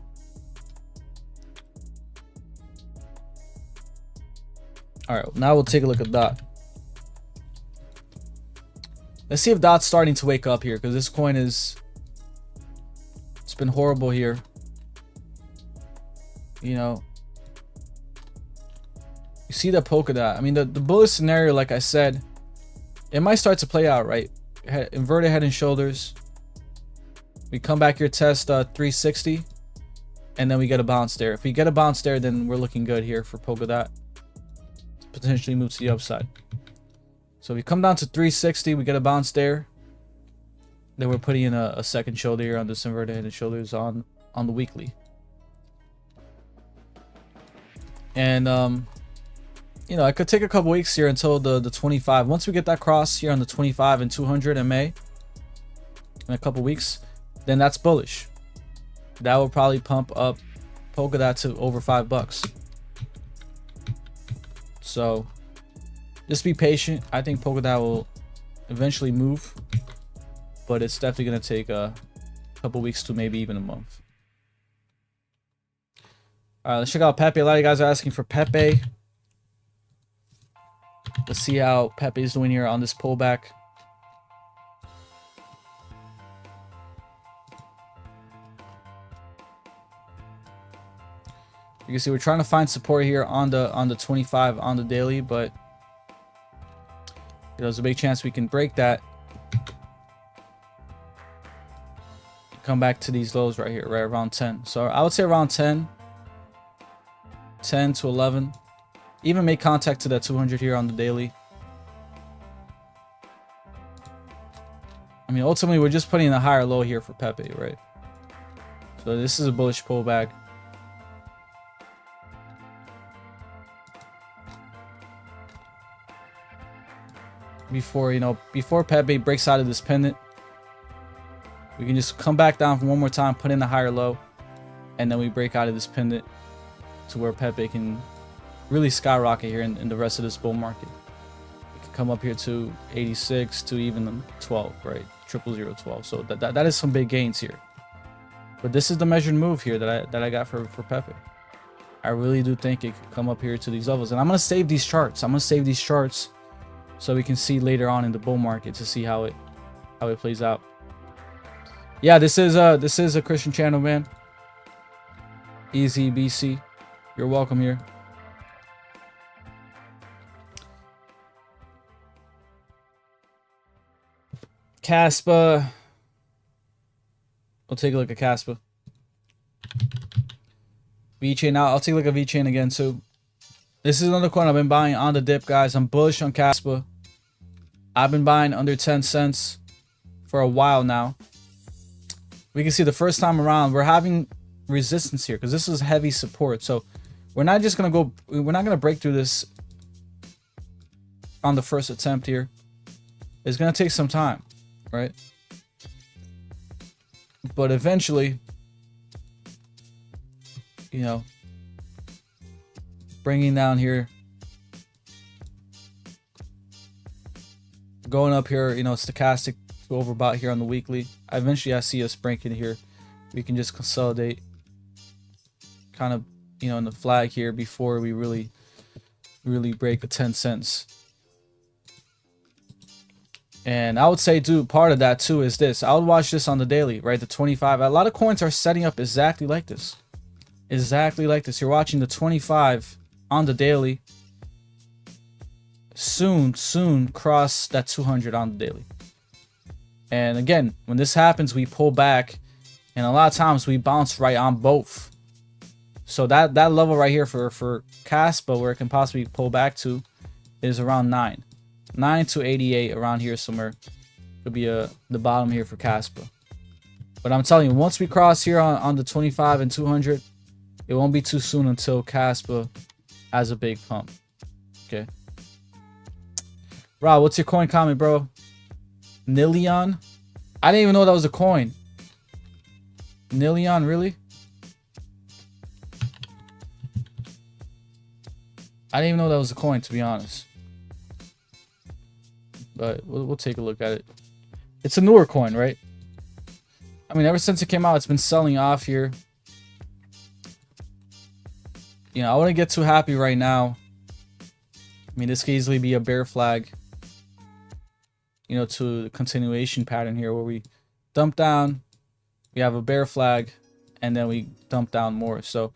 All right, now we'll take a look at DOT. Let's see if DOT's starting to wake up here, because this coin it's been horrible here. You see the Polkadot. I mean, the bullish scenario, like I said, it might start to play out, right? Inverted head and shoulders. We come back here, test 360, and then we get a bounce there. If we get a bounce there, then we're looking good here for Polkadot. Potentially move to the upside. So we come down to 360, we get a bounce there. Then we're putting in a second shoulder here on this inverted head and shoulders on the weekly. And it could take a couple weeks here until the 25. Once we get that cross here on the 25 and 200 in May, in a couple weeks, then that's bullish. That will probably pump up Polkadot to over $5. So just be patient. I think Polkadot will eventually move, but it's definitely going to take a couple weeks to maybe even a month. All right, let's check out Pepe. A lot of you guys are asking for Pepe. Let's see how Pepe is doing here on this pullback. You can see we're trying to find support here on the 25 on the daily, but there's a big chance we can break that. Come back to these lows right here, right around 10. So I would say around 10 to 11. Even make contact to that 200 here on the daily. I mean, ultimately, we're just putting in a higher low here for Pepe, right? So this is a bullish pullback. Before Pepe breaks out of this pendant, we can just come back down one more time, put in a higher low, and then we break out of this pendant to where Pepe can really skyrocket here in the rest of this bull market. It can come up here to 86 to even 12, right? 00012. So that is some big gains here. But this is the measured move here that I got for Pepe. I really do think it could come up here to these levels, and I'm gonna save these charts. So we can see later on in the bull market to see how it plays out. Yeah, this is a Christian channel, man. Easy BC. You're welcome here. Caspa. We'll take a look at Caspa. VeChain. Now I'll take a look at VeChain again too. This is another coin I've been buying on the dip, guys. I'm bullish on Caspa. I've been buying under 10 cents for a while now. We can see the first time around we're having resistance here because this is heavy support. So we're not just gonna go. We're not gonna break through this on the first attempt here. It's gonna take some time, right? But eventually, you know, bringing down here, going up here, you know, stochastic to overbought here on the weekly. Eventually I see us breaking here. We can just consolidate kind of, you know, in the flag here before we really break the 10 cents. And I would say, dude, part of that too is this. I would watch this on the daily, right? The 25. A lot of coins are setting up exactly like this. Exactly like this. You're watching the 25 on the daily. Soon cross that 200 on the daily. And again, when this happens, we pull back. And a lot of times we bounce right on both. So that level right here for Caspa, where it can possibly pull back to, is around 9 to 88, around here somewhere. Could be the bottom here for Caspa. But I'm telling you, once we cross here on the 25 and 200, it won't be too soon until Caspa has a big pump. Okay. Rob, what's your coin comment, bro? Nillion? I didn't even know that was a coin. Nillion, really? I didn't even know that was a coin, to be honest. But we'll take a look at it. It's a newer coin, right? I mean, ever since it came out, it's been selling off here. You know, I wouldn't get too happy right now. I mean, this could easily be a bear flag, you know, to the continuation pattern here where we dump down, we have a bear flag, and then we dump down more. So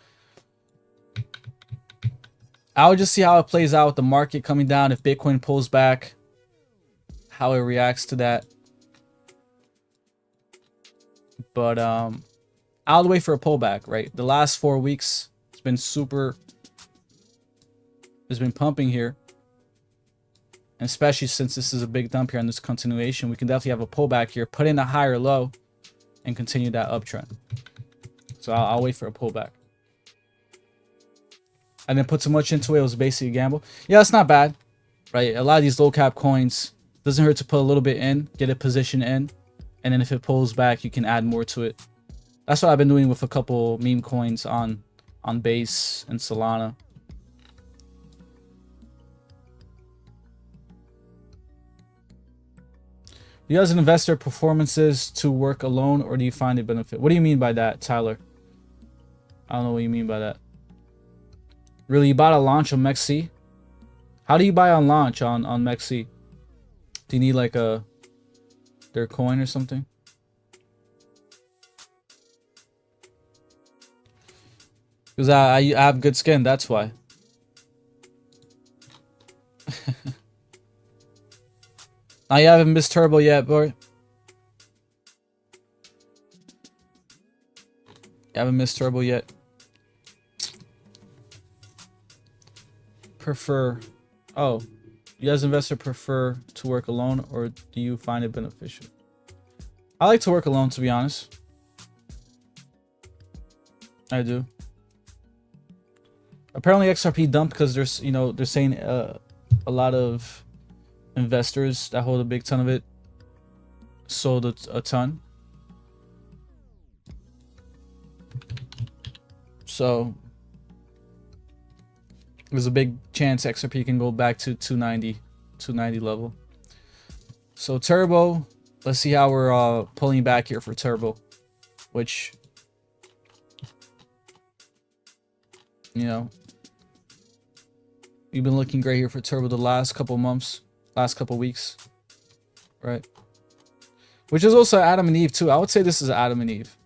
I would just see how it plays out with the market coming down. If Bitcoin pulls back, how it reacts to that. But I'll wait for a pullback, right? The last 4 weeks, it's been super, it's been pumping here. And especially since this is a big dump here on this continuation, we can definitely have a pullback here, put in a higher low, and continue that uptrend. So I'll wait for a pullback. I didn't put too much into it. It was basically a gamble. Yeah, it's not bad, right? A lot of these low cap coins, doesn't hurt to put a little bit in, get a position in, and then if it pulls back, you can add more to it. That's what I've been doing with a couple meme coins on Base and Solana. Do you as an investor performances to work alone, or do you find it benefit? What do you mean by that, Tyler? I don't know what you mean by that. Really, you bought a launch on MEXC? How do you buy on launch on MEXC? Do you need like their coin or something? Because I have good skin, that's why. Now you haven't missed turbo yet, boy. You haven't missed turbo yet. Prefer. Oh, you as an investor prefer to work alone, or do you find it beneficial? I like to work alone, to be honest. I do. Apparently XRP dumped because there's, you know, they're saying a lot of investors that hold a big ton of it sold a ton. So there's a big chance XRP can go back to 290 level. So turbo, let's see how we're pulling back here for turbo, which, you know, we've been looking great here for turbo the last couple months, last couple weeks, right? Which is also Adam and Eve too. I would say this is Adam and Eve.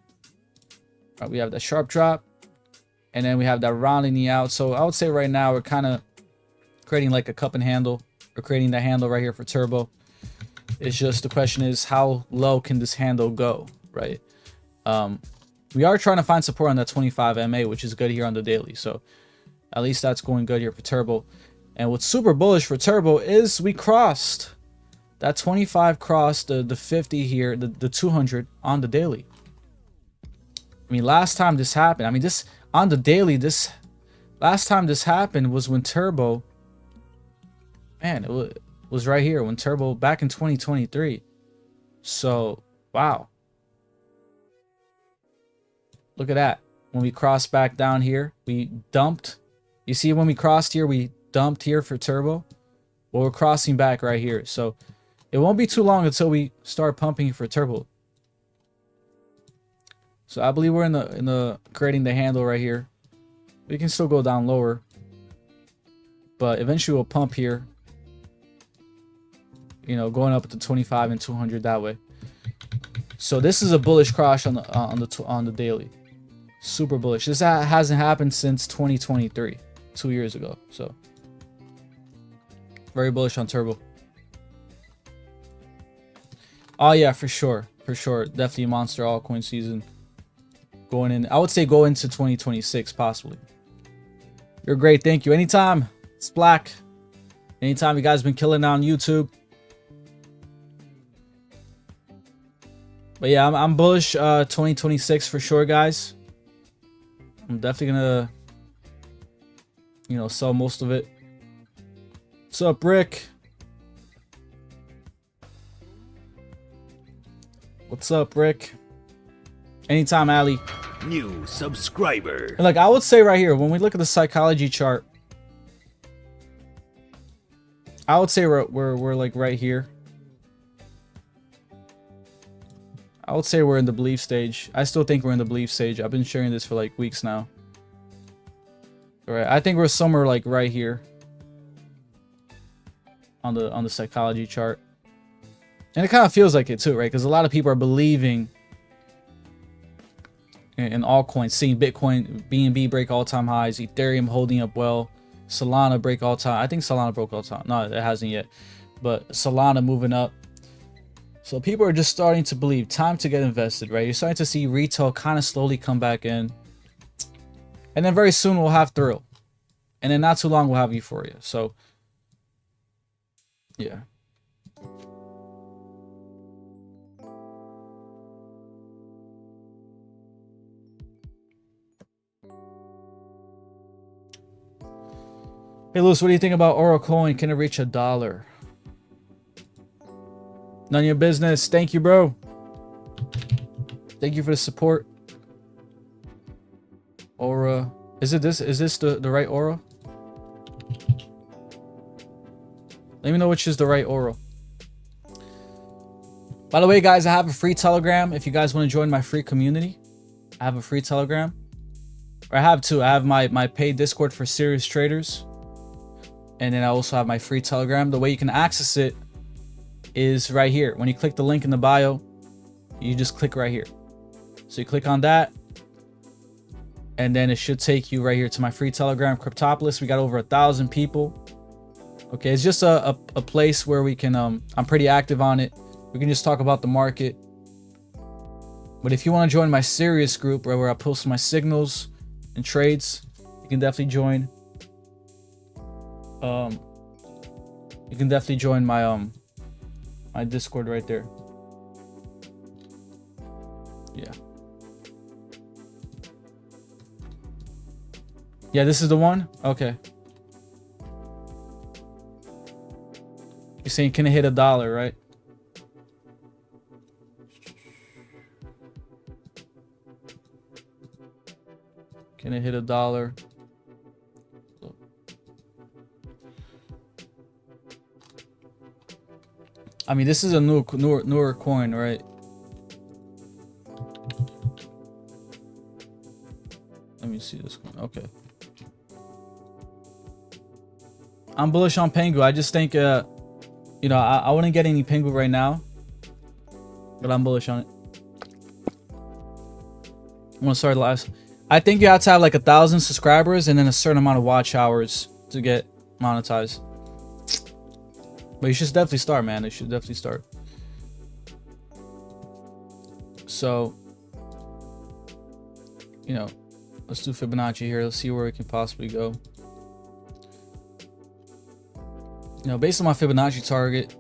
Right, we have that sharp drop, And then we have that rounding out. So I would say right now we're kind of creating like a cup and handle. We're creating the handle right here for turbo. It's just the question is how low can this handle go, right? We are trying to find support on that 25 MA, which is good here on the daily. So at least that's going good here for turbo. And what's super bullish for turbo is we crossed that 25, crossed the 50 here, the 200 on the daily. I mean, last time this happened, I mean, this on the daily, this last time this happened was when turbo, man, it was right here when turbo back in 2023. So wow, look at that. When we crossed back down here, we dumped. You see, when we crossed here, we dumped here for turbo. Well, we're crossing back right here, so it won't be too long until we start pumping for turbo. So I believe we're in the creating the handle right here. We can still go down lower, but eventually we'll pump here. You know, going up to 25 and 200 that way. So this is a bullish crash on the daily. Super bullish. This hasn't happened since 2023, 2 years ago. So very bullish on turbo. Oh yeah, for sure, definitely monster altcoin season. Going in, I would say go into 2026 possibly. You're great, thank you. Anytime, it's Black. Anytime, you guys been killing on YouTube. But yeah, I'm bullish 2026 for sure, guys. I'm definitely gonna, you know, sell most of it. What's up, Rick? What's up, Rick? Anytime, Ali. New subscriber. And like I would say right here, when we look at the psychology chart, I would say we're like right here. I would say we're in the belief stage. I still think we're in the belief stage. I've been sharing this for like weeks now. All right, I think we're somewhere like right here on the psychology chart. And it kind of feels like it too, right? Because a lot of people are believing in altcoins, seeing Bitcoin, BNB break all-time highs, Ethereum holding up well, Solana break all-time. I think Solana broke all-time. No, it hasn't yet. But Solana moving up. So people are just starting to believe. Time to get invested, right? You're starting to see retail kind of slowly come back in. And then very soon we'll have thrill. And then not too long we'll have euphoria. So, yeah. Hey, Lewis, what do you think about Oro Coin? Can it reach $1? None of your business. Thank you, bro. Thank you for the support. Aura. Is this the right Aura? Let me know which is the right Aura. By the way, guys, I have a free Telegram. If you guys want to join my free community, I have a free Telegram. Or I have two. I have my paid Discord for serious traders. And then I also have my free Telegram. The way you can access it is right here. When you click the link in the bio, you just click right here. So you click on that, and then it should take you right here to my free Telegram, Cryptopolis. We got over 1,000 people. Okay, it's just a place where we can, I'm pretty active on it. We can just talk about the market. But if you want to join my serious group, right, where I post my signals and trades, you can definitely join. You can definitely join my my Discord right there. Yeah. Yeah, this is the one? Okay. You're saying can it hit $1, right? Can it hit $1? I mean, this is a newer coin, right? Let me see this coin. Okay. I'm bullish on Pengu. I just think, you know, I wouldn't get any Pengu right now, but I'm bullish on it. I'm gonna start live. I think you have to have like 1,000 subscribers and then a certain amount of watch hours to get monetized. But you should definitely start, man. You should definitely start. So, you know, let's do Fibonacci here. Let's see where it can possibly go. You know, based on my Fibonacci target,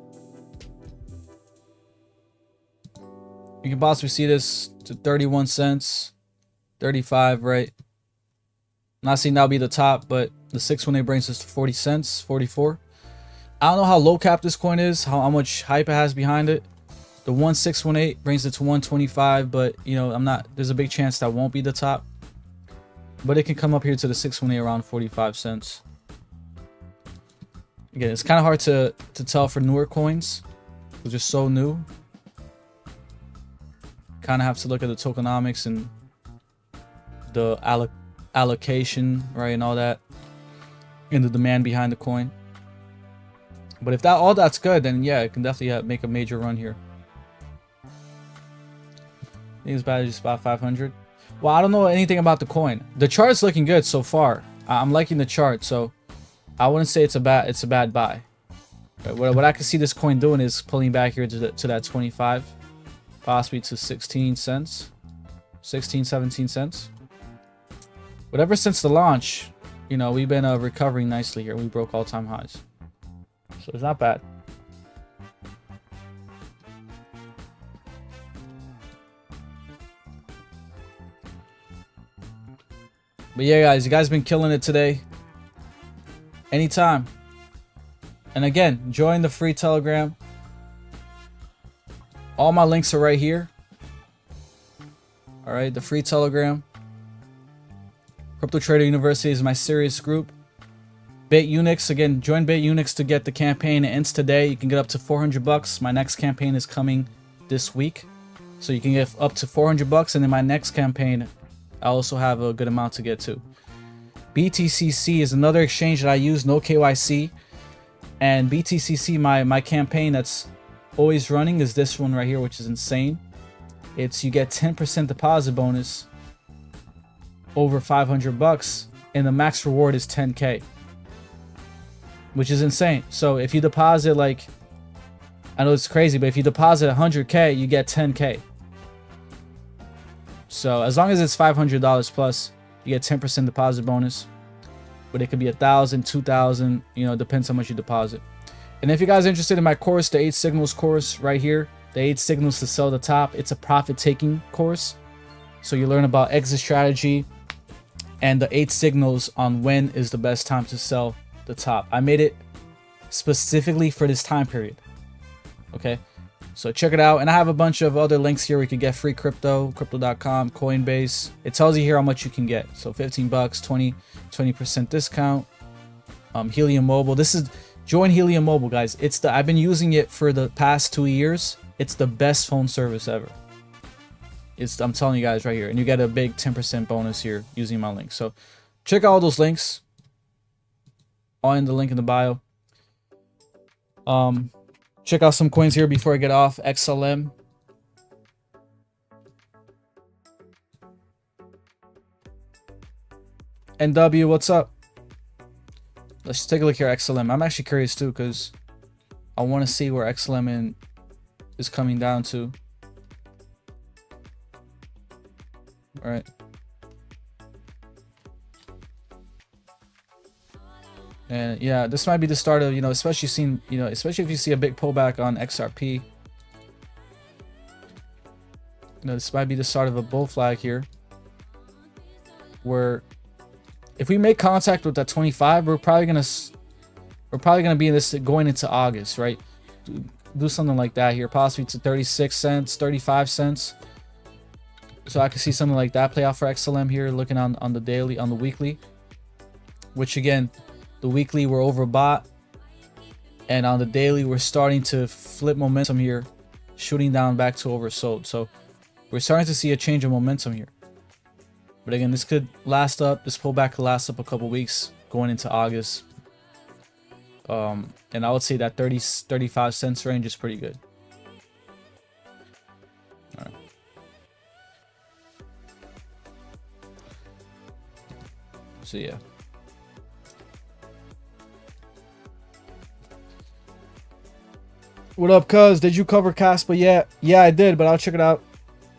you can possibly see this to 31 cents, 35, right? Not saying that'll be the top, but the 618 brings us to 40 cents, 44. I don't know how low cap this coin is, how much hype it has behind it. The 1618 brings it to 125, but you know, there's a big chance that won't be the top. But it can come up here to the 618 around 45 cents. Again, it's kind of hard to tell for newer coins, which are so new. Kind of have to look at the tokenomics and the allocation, right, and all that, and the demand behind the coin. But if all that's good, then yeah, it can definitely make a major run here. I think it's bad just about 500. Well, I don't know anything about the coin. The chart's looking good so far. I'm liking the chart, so I wouldn't say it's a bad buy. But what I can see this coin doing is pulling back here to that 25, possibly to 16 cents, 16, 17 cents. But ever since the launch, you know, we've been recovering nicely here. We broke all-time highs, so it's not bad. But yeah, guys, you guys been killing it today. Anytime. And again, join the free Telegram. All my links are right here. All right, the free Telegram. Crypto Trader University is my serious group. BitUnix, again, join BitUnix to get the campaign. It ends today. You can get up to $400. My next campaign is coming this week, so you can get up to $400. And then my next campaign, I also have a good amount to get to. BTCC is another exchange that I use, no KYC. And BTCC, my campaign that's always running is this one right here, which is insane. It's you get 10% deposit bonus over $500, and the max reward is 10K, which is insane. So if you deposit, like, I know it's crazy, but if you deposit 100K, you get 10K. So as long as it's $500 plus, you get 10% deposit bonus. But it could be 1,000, 2,000, you know, depends how much you deposit. And if you guys are interested in my course, the 8 signals course right here, the 8 signals to sell the top, it's a profit-taking course. So you learn about exit strategy and the 8 signals on when is the best time to sell the top. I made it specifically for this time period. Okay, so check it out. And I have a bunch of other links here. We could get free crypto, crypto.com, Coinbase. It tells you here how much you can get. So $15, 20% discount. Helium Mobile. This is join Helium Mobile, guys. I've been using it for the past 2 years. It's the best phone service ever. I'm telling you guys right here, and you get a big 10% bonus here using my link. So check out all those links. All in the link in the bio. Check out some coins here before I get off. XLM. NW, what's up? Let's take a look here. XLM. I'm actually curious too, because I want to see where XLM is coming down to. All right. And yeah, this might be the start of, you know, especially if you see a big pullback on XRP. You know, this might be the start of a bull flag here, where if we make contact with that 25, we're probably gonna be in this going into August, right? Do something like that here, possibly to 36 cents, 35 cents. So I can see something like that play out for XLM here, looking on the daily, on the weekly, which again, the weekly we're overbought, and on the daily we're starting to flip momentum here, shooting down back to oversold. So we're starting to see a change of momentum here. But again, this could last up, this pullback could last up a couple weeks going into August. And I would say that 35 cents range is pretty good. All right. So yeah. What up, cuz? Did you cover Caspa yet? Yeah, I did, but I'll check it out.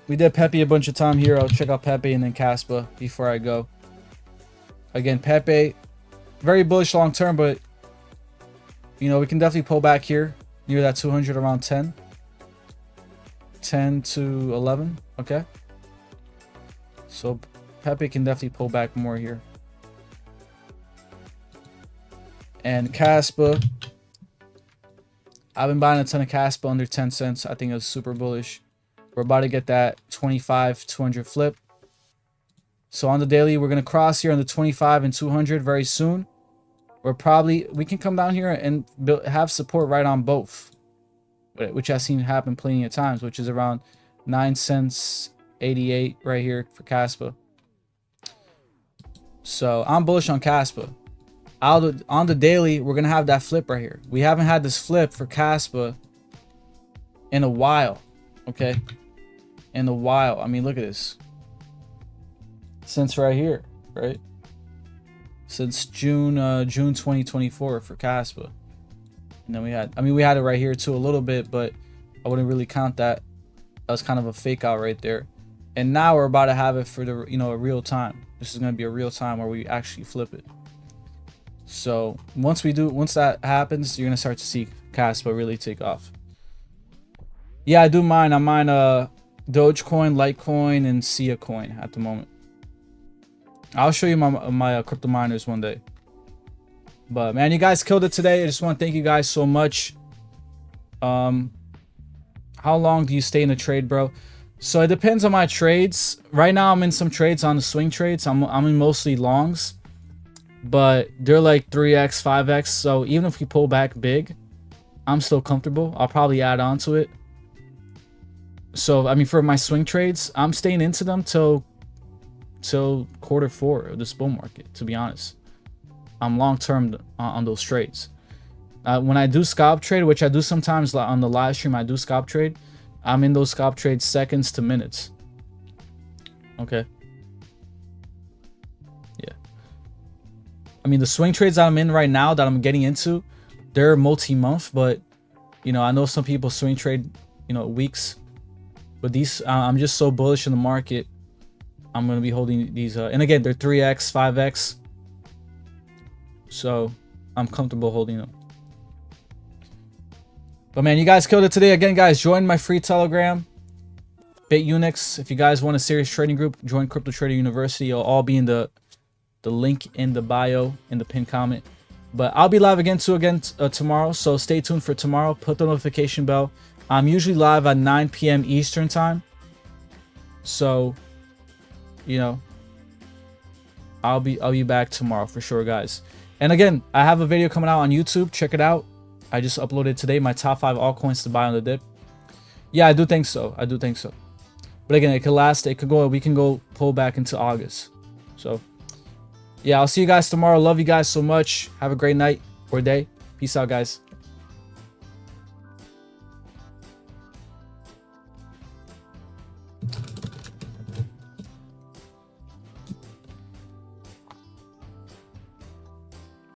We did Pepe a bunch of time here. I'll check out Pepe and then Caspa before I go. Again, Pepe, very bullish long term, but you know, we can definitely pull back here near that 200 around 10 to 11. Okay. So Pepe can definitely pull back more here. And Caspa, I've been buying a ton of Caspa under 10 cents. I think it's super bullish. We're about to get that 25 200 flip. So on the daily, we're going to cross here on the 25 and 200 very soon. We can come down here and have support right on both, which I've seen happen plenty of times, which is around 9 cents 88 right here for Caspa. So I'm bullish on Caspa. On the daily, we're gonna have that flip right here. We haven't had this flip for Caspa in a while. Okay, in a while. I mean, look at this. Since right here, right? Since June 2024 for Caspa. And then we had it right here too a little bit, but I wouldn't really count that. That was kind of a fake out right there. And now we're about to have it for the, you know, a real time. This is gonna be a real time where we actually flip it. So once that happens, you're gonna start to see Caspa really take off. Yeah, I do mine. I mine Dogecoin, Litecoin, and Sia coin at the moment. I'll show you my crypto miners one day. But man, you guys killed it today. I just want to thank you guys so much. How long do you stay in the trade, bro? So it depends on my trades. Right now I'm in some trades on the swing trades. I'm in mostly longs, but they're like 3x 5x, so even if we pull back big, I'm still comfortable. I'll probably add on to it. So I mean, for my swing trades, I'm staying into them till Q4 of this bull market, to be honest. I'm long term on those trades. When I do scalp trade, which I do sometimes on the live stream, I do scalp trade. I'm in those scalp trades seconds to minutes. Okay. Yeah. I mean, the swing trades that I'm in right now that I'm getting into, they're multi-month, but you know, I know some people swing trade, you know, weeks. But these, I'm just so bullish in the market. I'm going to be holding these, and again, they're 3x, 5x. So I'm comfortable holding them. But man, you guys killed it today. Again, guys, join my free Telegram, BitUnix. If you guys want a serious trading group, join Crypto Trader University. It'll all be in the link in the bio, in the pinned comment. But I'll be live again tomorrow. So stay tuned for tomorrow. Put the notification bell. I'm usually live at 9 p.m. Eastern time. So, you know, I'll be back tomorrow for sure, guys. And again, I have a video coming out on YouTube. Check it out. I just uploaded today my top 5 altcoins to buy on the dip. Yeah, I do think so. I do think so. But again, it could last. It could go. We can go pull back into August. So, yeah, I'll see you guys tomorrow. Love you guys so much. Have a great night or day. Peace out, guys.